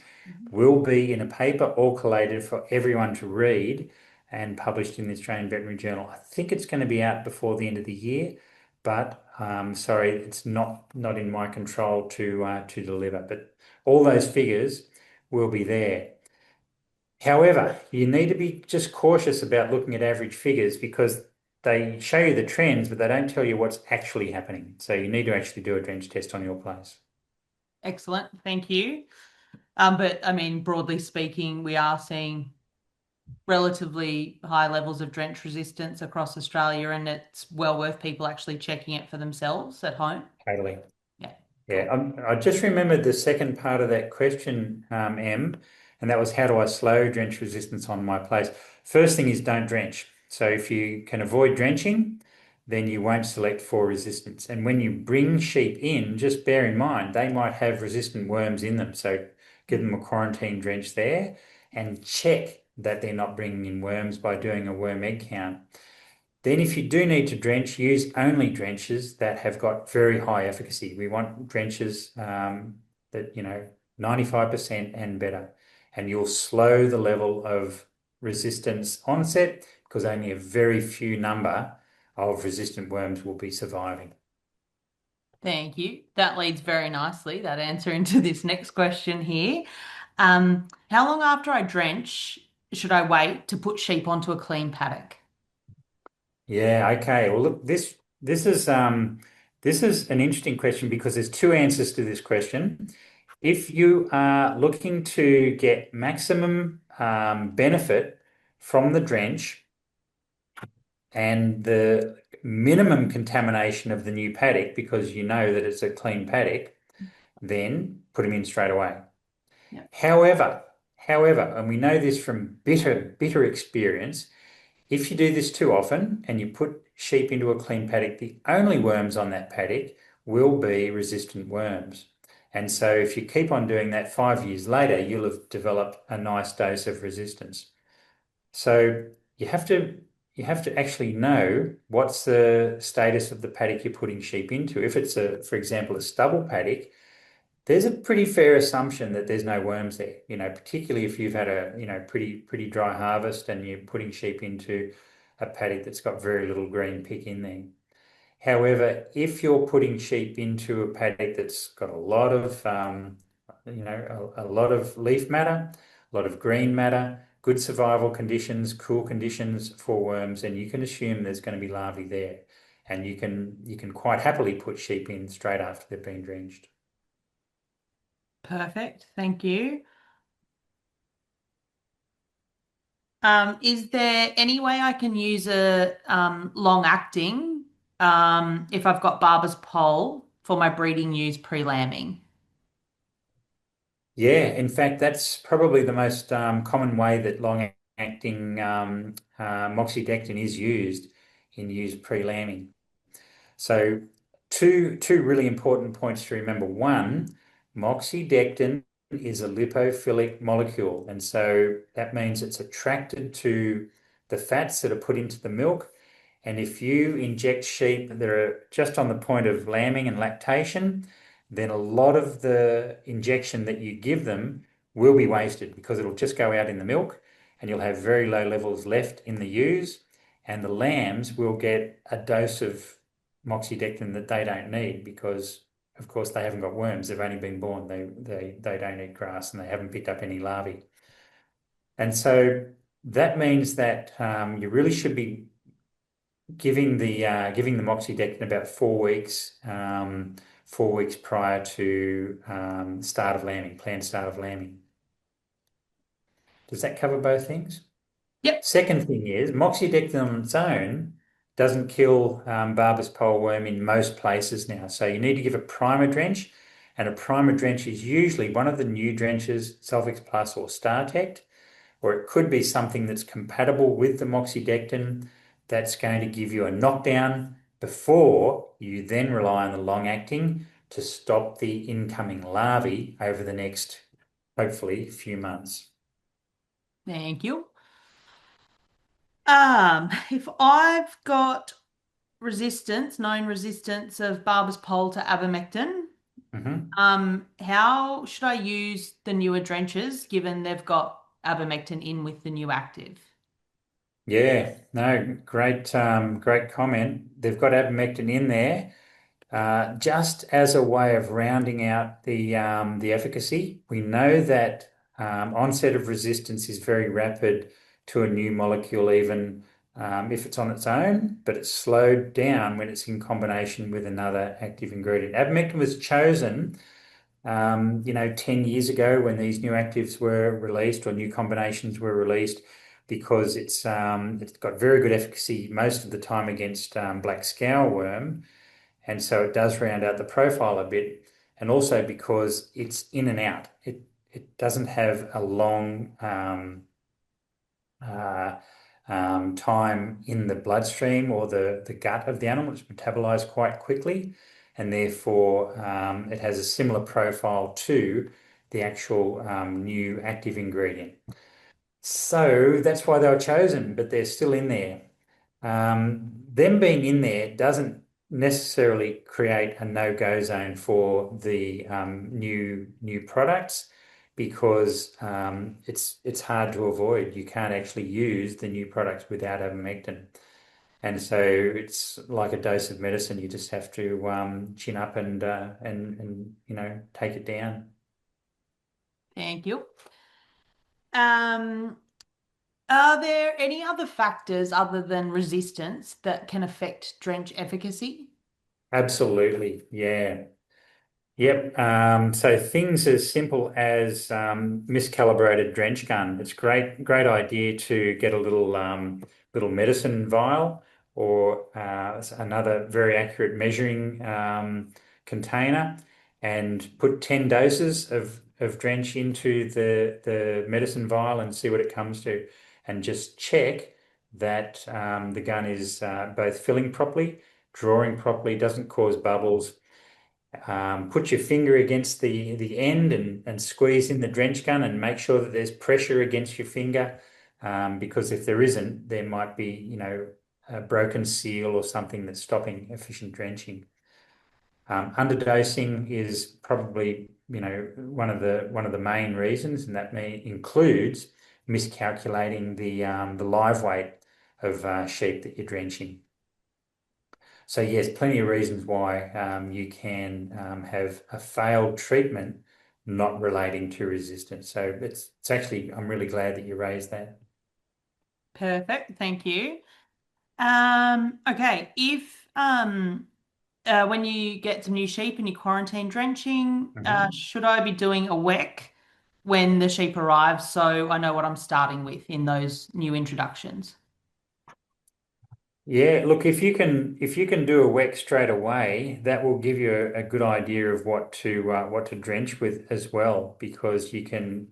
will be in a paper all collated for everyone to read and published in the Australian Veterinary Journal. I think it's going to be out before the end of the year, but sorry, it's not in my control to deliver. But all those figures will be there. However, you need to be just cautious about looking at average figures because they show you the trends, but they don't tell you what's actually happening. So you need to actually do a drench test on your place. Excellent. Thank you. But I mean, broadly speaking, we are seeing relatively high levels of drench resistance across Australia, and it's well worth people actually checking it for themselves at home. Totally. Yeah, Yeah, cool. I just remembered the second part of that question, Em, and that was how do I slow drench resistance on my place? First thing is don't drench. So if you can avoid drenching, then you won't select for resistance. And when you bring sheep in, just bear in mind they might have resistant worms in them. So give them a quarantine drench there and check that they're not bringing in worms by doing a worm egg count. Then if you do need to drench, use only drenches that have got very high efficacy. We want drenches that, 95% and better. And you'll slow the level of resistance onset because only a very few number of resistant worms will be surviving. Thank you. That leads very nicely, that answer, into this next question here. How long after I drench should I wait to put sheep onto a clean paddock? Yeah, okay. Well, look, this is an interesting question because there's two answers to this question. If you are looking to get maximum benefit from the drench and the minimum contamination of the new paddock because you know that it's a clean paddock, then put them in straight away. Yeah. However, and we know this from bitter experience, if you do this too often and you put sheep into a clean paddock, the only worms on that paddock will be resistant worms. And so if you keep on doing that 5 years later, you'll have developed a nice dose of resistance. So you have to actually know what's the status of the paddock you're putting sheep into. If it's for example, a stubble paddock, there's a pretty fair assumption that there's no worms there, particularly if you've had a, pretty dry harvest and you're putting sheep into a paddock that's got very little green pick in there. However, if you're putting sheep into a paddock that's got a lot of, a lot of leaf matter, a lot of green matter, good survival conditions, cool conditions for worms, and you can assume there's going to be larvae there. And you can quite happily put sheep in straight after they've been drenched. Perfect. Thank you. Is there any way I can use a long acting if I've got barber's pole for my breeding ewes pre-lambing? Yeah, in fact, that's probably the most common way that long-acting moxidectin is used in ewes pre-lambing. So two really important points to remember. One, moxidectin is a lipophilic molecule, and so that means it's attracted to the fats that are put into the milk. And if you inject sheep that are just on the point of lambing and lactation, then a lot of the injection that you give them will be wasted because it'll just go out in the milk and you'll have very low levels left in the ewes, and the lambs will get a dose of moxidectin that they don't need because, of course, they haven't got worms. They've only been born. They don't eat grass and they haven't picked up any larvae. And so that means that you really should be giving the moxidectin about 4 weeks, 4 weeks prior to start of lambing, planned start of lambing. Does that cover both things? Yep. Second thing is moxidectin on its own doesn't kill barber's poleworm in most places now. So you need to give a primer drench, and a primer drench is usually one of the new drenches, Sulfix Plus or StarTect, or it could be something that's compatible with the moxidectin that's going to give you a knockdown before you then rely on the long acting to stop the incoming larvae over the next, hopefully, few months. Thank you. If I've got resistance, known resistance of barber's pole to abamectin, Mhm. how should I use the newer drenches given they've got abamectin in with the new active? Yeah, no, great comment. They've got abamectin in there. Just as a way of rounding out the efficacy, we know that onset of resistance is very rapid to a new molecule, even if it's on its own, but it's slowed down when it's in combination with another active ingredient. Abamectin was chosen, 10 years ago when these new actives were released or new combinations were released because it's got very good efficacy most of the time against black scour worm, and so it does round out the profile a bit, and also because it's in and out. It doesn't have a long uh, time in the bloodstream or the gut of the animal. It's metabolized quite quickly, and therefore it has a similar profile to the actual new active ingredient. So that's why they were chosen, but they're still in there. Them being in there doesn't necessarily create a no-go zone for the new products because it's hard to avoid. You can't actually use the new products without ivermectin. And so it's like a dose of medicine. You just have to chin up and take it down. Thank you. Um, are there any other factors other than resistance that can affect drench efficacy? Absolutely, yeah. Yep. So things as simple as miscalibrated drench gun. It's great idea to get a little medicine vial or another very accurate measuring container and put 10 doses of drench into the medicine vial and see what it comes to. And just check that the gun is both filling properly, drawing properly, doesn't cause bubbles. Put your finger against the end and squeeze in the drench gun and make sure that there's pressure against your finger, because if there isn't, there might be, a broken seal or something that's stopping efficient drenching. Underdosing is probably, one of the main reasons, and that includes miscalculating the live weight of sheep that you're drenching. So yes, plenty of reasons why you can have a failed treatment not relating to resistance. So it's actually, I'm really glad that you raised that. Perfect. Thank you. Okay. If when you get some new sheep and you quarantine drenching, Mhm. should I be doing a WEC when the sheep arrive so I know what I'm starting with in those new introductions? Yeah, look, if you can do a wet straight away, that will give you a good idea of what to drench with as well, because you can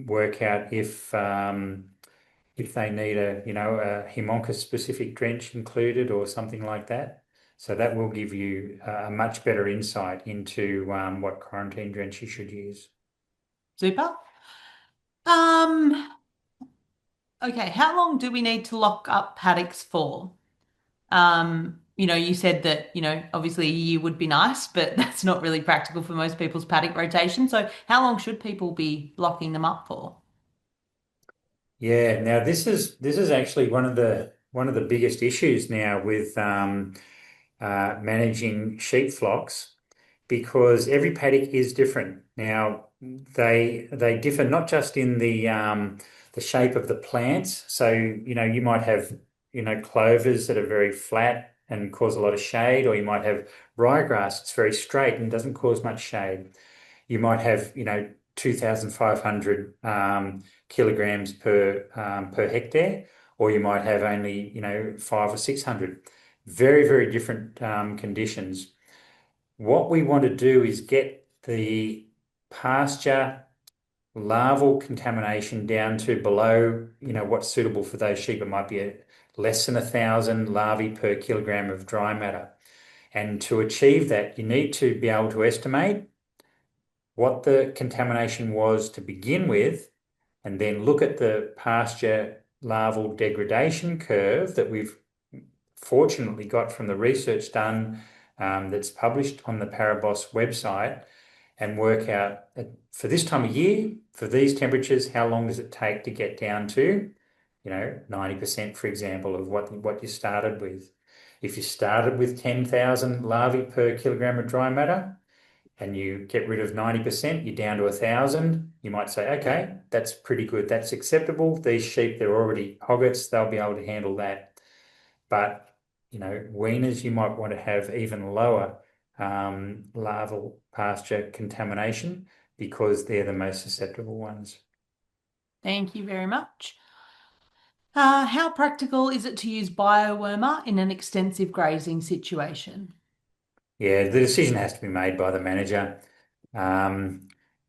work out if they need a Himonka specific drench included or something like that. So that will give you a much better insight into what quarantine drench you should use. Super. Okay. How long do we need to lock up paddocks for? You said that, obviously a year would be nice, but that's not really practical for most people's paddock rotation. So how long should people be locking them up for? Yeah, now this is actually one of the biggest issues now with managing sheep flocks, because every paddock is different. Now they differ not just in the shape of the plants. So you might have clovers that are very flat and cause a lot of shade, or you might have ryegrass. It's very straight and doesn't cause much shade. You might have 2,500 kilograms per hectare, or you might have only, 5 or 600. Very, very different conditions. What we want to do is get the pasture larval contamination down to below, what's suitable for those sheep. It might be less than 1,000 larvae per kilogram of dry matter. And to achieve that, you need to be able to estimate what the contamination was to begin with, and then look at the pasture larval degradation curve that we've fortunately got from the research done, that's published on the Parabos website, and work out for this time of year, for these temperatures, how long does it take to get down to, 90%, for example, of what you started with. If you started with 10,000 larvae per kilogram of dry matter and you get rid of 90%, you're down to 1,000. You might say, okay, that's pretty good. That's acceptable. These sheep, they're already hoggets. They'll be able to handle that. But, weaners, you might want to have even lower larval pasture contamination because they're the most susceptible ones. Thank you very much. How practical is it to use biowormer in an extensive grazing situation? Yeah, the decision has to be made by the manager. Um,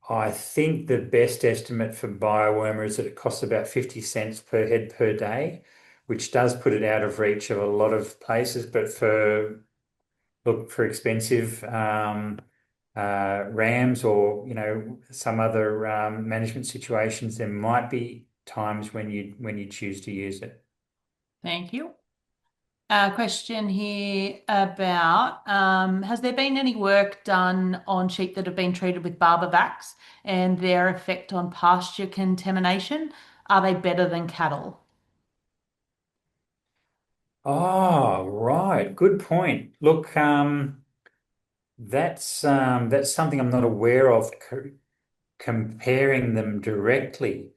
I think the best estimate for biowormer is that it costs about 50 cents per head per day, which does put it out of reach of a lot of places. But for expensive rams, or some other management situations, there might be times when you choose to use it. Thank you. Question here about has there been any work done on sheep that have been treated with barber vax and their effect on pasture contamination? Are they better than cattle? Oh, right. Good point. Look, that's something I'm not aware of, comparing them directly.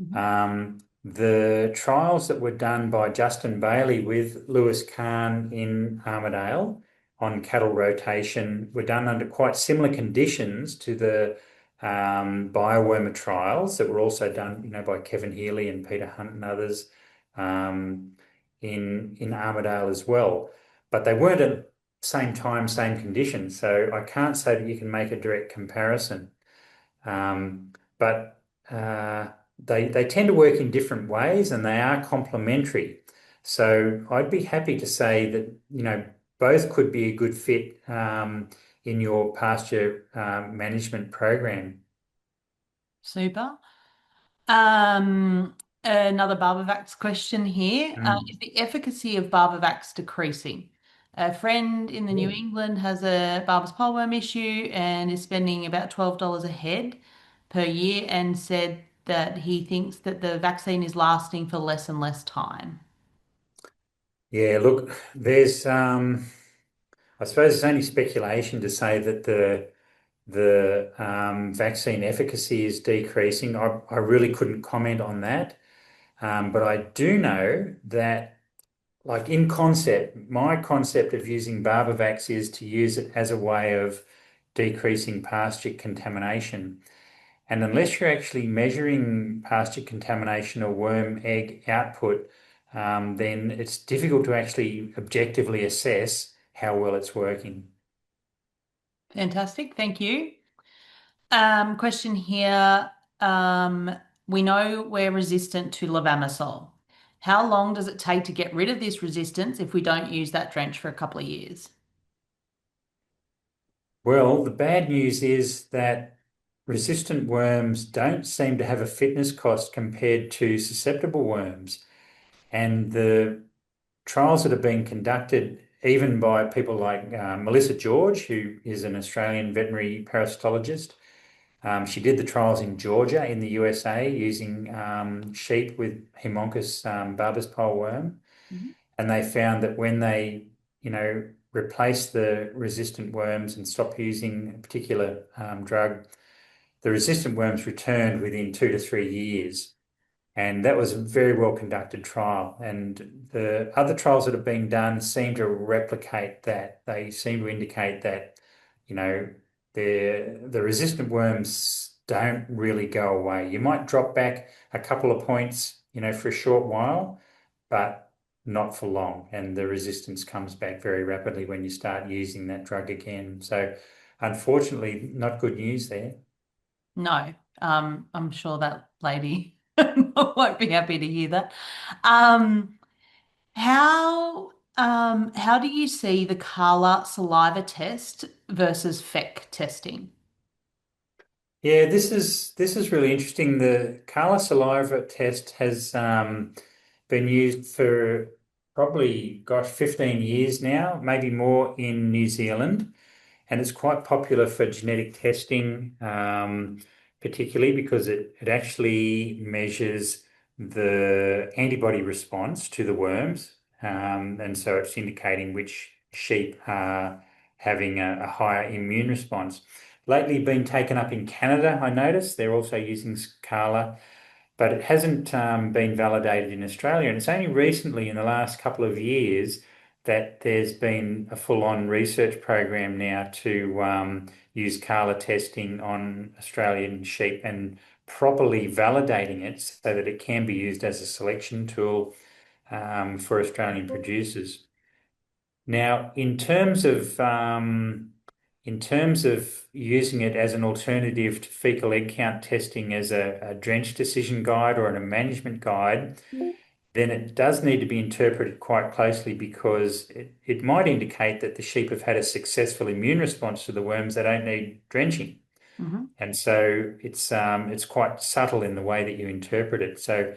Mhm. The trials that were done by Justin Bailey with Lewis Kahn in Armidale on cattle rotation were done under quite similar conditions to the biowormer trials that were also done, by Kevin Healy and Peter Hunt and others, um, in Armidale as well. But they weren't at same time, same conditions, so I can't say that you can make a direct comparison. But they tend to work in different ways, and they are complementary. So I'd be happy to say that, both could be a good fit in your pasture management program. Super. Another Barbavax question here. Mm. Is the efficacy of Barbavax decreasing? A friend in the New England has a Barber's poleworm issue and is spending about $12 a head per year and said that he thinks that the vaccine is lasting for less and less time. Yeah, look, I suppose it's only speculation to say that the vaccine efficacy is decreasing. I really couldn't comment on that. But I do know that, like, in concept, my concept of using Barbavax is to use it as a way of decreasing pasture contamination. And unless you're actually measuring pasture contamination or worm egg output, then it's difficult to actually objectively assess how well it's working. Fantastic. Thank you. Question here. Um, we know we're resistant to levamisole. How long does it take to get rid of this resistance if we don't use that drench for a couple of years? Well, the bad news is that resistant worms don't seem to have a fitness cost compared to susceptible worms. And the trials that have been conducted, even by people like Melissa George, who is an Australian veterinary parasitologist, she did the trials in Georgia in the USA using sheep with Haemonchus barber's pole worm. Mhm. And they found that when they, replaced the resistant worms and stopped using a particular drug, the resistant worms returned within 2 to 3 years. And that was a very well conducted trial. And the other trials that have been done seem to replicate that. They seem to indicate that, you know, the resistant worms don't really go away. You might drop back a couple of points, for a short while, but not for long. And the resistance comes back very rapidly when you start using that drug again. So, unfortunately, not good news there. No, I'm sure that lady won't be happy to hear that. Um, how do you see the color saliva test versus feck testing? Yeah, this is really interesting. The Kala saliva test has been used for probably, gosh, 15 years now, maybe more in New Zealand. And it's quite popular for genetic testing, particularly because it actually measures the antibody response to the worms. And so it's indicating which sheep are having a higher immune response. Lately been taken up in Canada, I noticed. They're also using Scala, but it hasn't been validated in Australia. And it's only recently, in the last couple of years, that there's been a full-on research program now to use Kala testing on Australian sheep and properly validating it so that it can be used as a selection tool for Australian producers. Now, in terms of using it as an alternative to fecal egg count testing as a drench decision guide or a management guide, then it does need to be interpreted quite closely because it might indicate that the sheep have had a successful immune response to the worms. They don't need drenching. Mhm. And so it's quite subtle in the way that you interpret it. So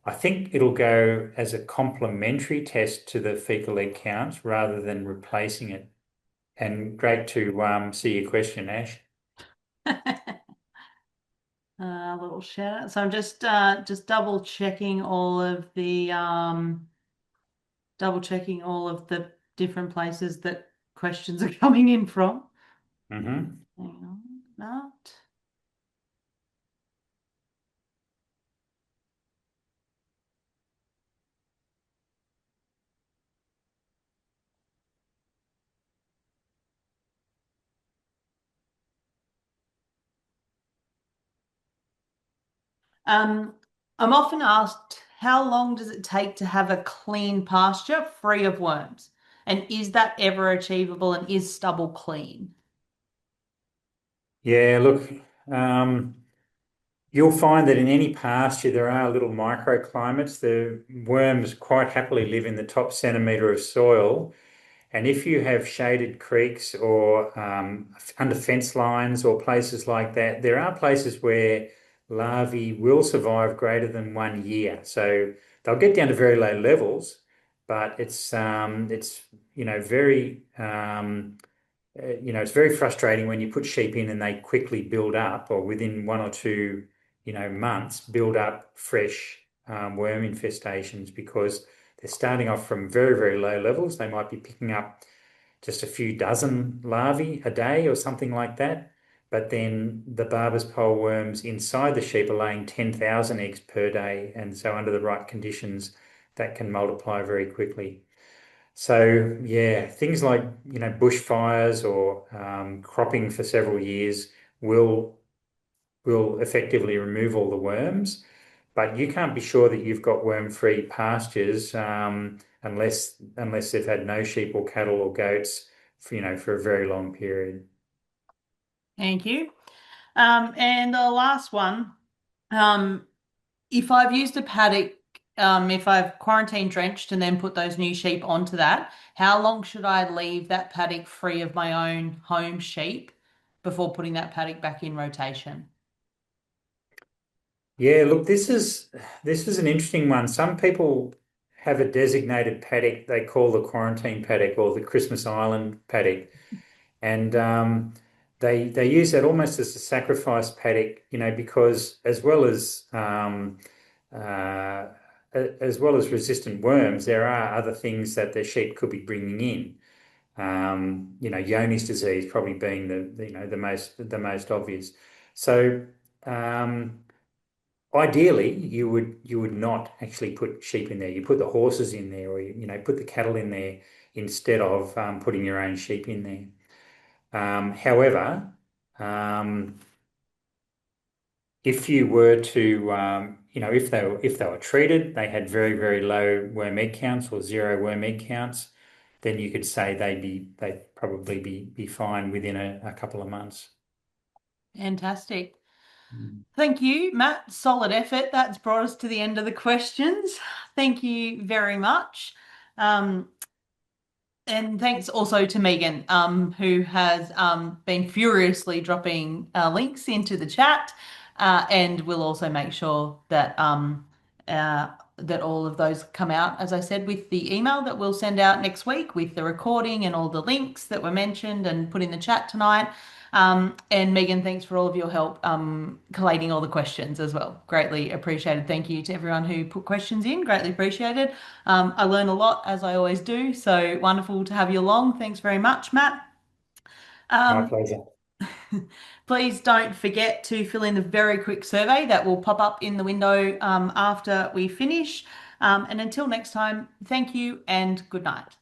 I think it'll go as a complementary test to the fecal egg count rather than replacing it. And great to see your question, Ash. A little shout out. So I'm just double checking all of the different places that questions are coming in from. Hmm. Hang on, that. Um, I'm often asked, how long does it take to have a clean pasture free of worms? And is that ever achievable and is stubble clean? Yeah, look, um, you'll find that in any pasture there are little microclimates. The worms quite happily live in the top centimetre of soil. And if you have shaded creeks or under fence lines or places like that, there are places where larvae will survive greater than 1 year. So they'll get down to very low levels, but it's very it's very frustrating when you put sheep in and they quickly build up, or within 1 or 2 months, build up fresh worm infestations because they're starting off from very, very low levels. They might be picking up just a few dozen larvae a day or something like that. But then the barber's pole worms inside the sheep are laying 10,000 eggs per day. And so under the right conditions, that can multiply very quickly. So yeah, things like bushfires or cropping for several years will will effectively remove all the worms, but you can't be sure that you've got worm-free pastures unless they've had no sheep or cattle or goats for a very long period. Thank you. And the last one, um, if I've used a paddock, if I've quarantine drenched and then put those new sheep onto that, how long should I leave that paddock free of my own home sheep before putting that paddock back in rotation? Yeah, look, this is an interesting one. Some people have a designated paddock they call the quarantine paddock or the Christmas Island paddock. And they use that almost as a sacrifice paddock, because uh, as well as resistant worms, there are other things that the sheep could be bringing in. Johne's disease probably being the most obvious. So ideally, you would not actually put sheep in there. You put the horses in there, or put the cattle in there instead of putting your own sheep in there. However, um, if you were to if they were treated, they had very, very low worm egg counts or zero worm egg counts, then you could say they'd probably be fine within a couple of months. Fantastic. Mm. Thank you, Matt. Solid effort. That's brought us to the end of the questions. Thank you very much. Um, And thanks also to Megan, who has been furiously dropping links into the chat, and we'll also make sure that that all of those come out, as I said, with the email that we'll send out next week with the recording and all the links that were mentioned and put in the chat tonight. And Megan, thanks for all of your help collating all the questions as well. Greatly appreciated. Thank you to everyone who put questions in. Greatly appreciated. I learn a lot as I always do. So wonderful to have you along. Thanks very much, Matt. My Um, pleasure. Please don't forget to fill in the very quick survey that will pop up in the window after we finish. And until next time, thank you and good night.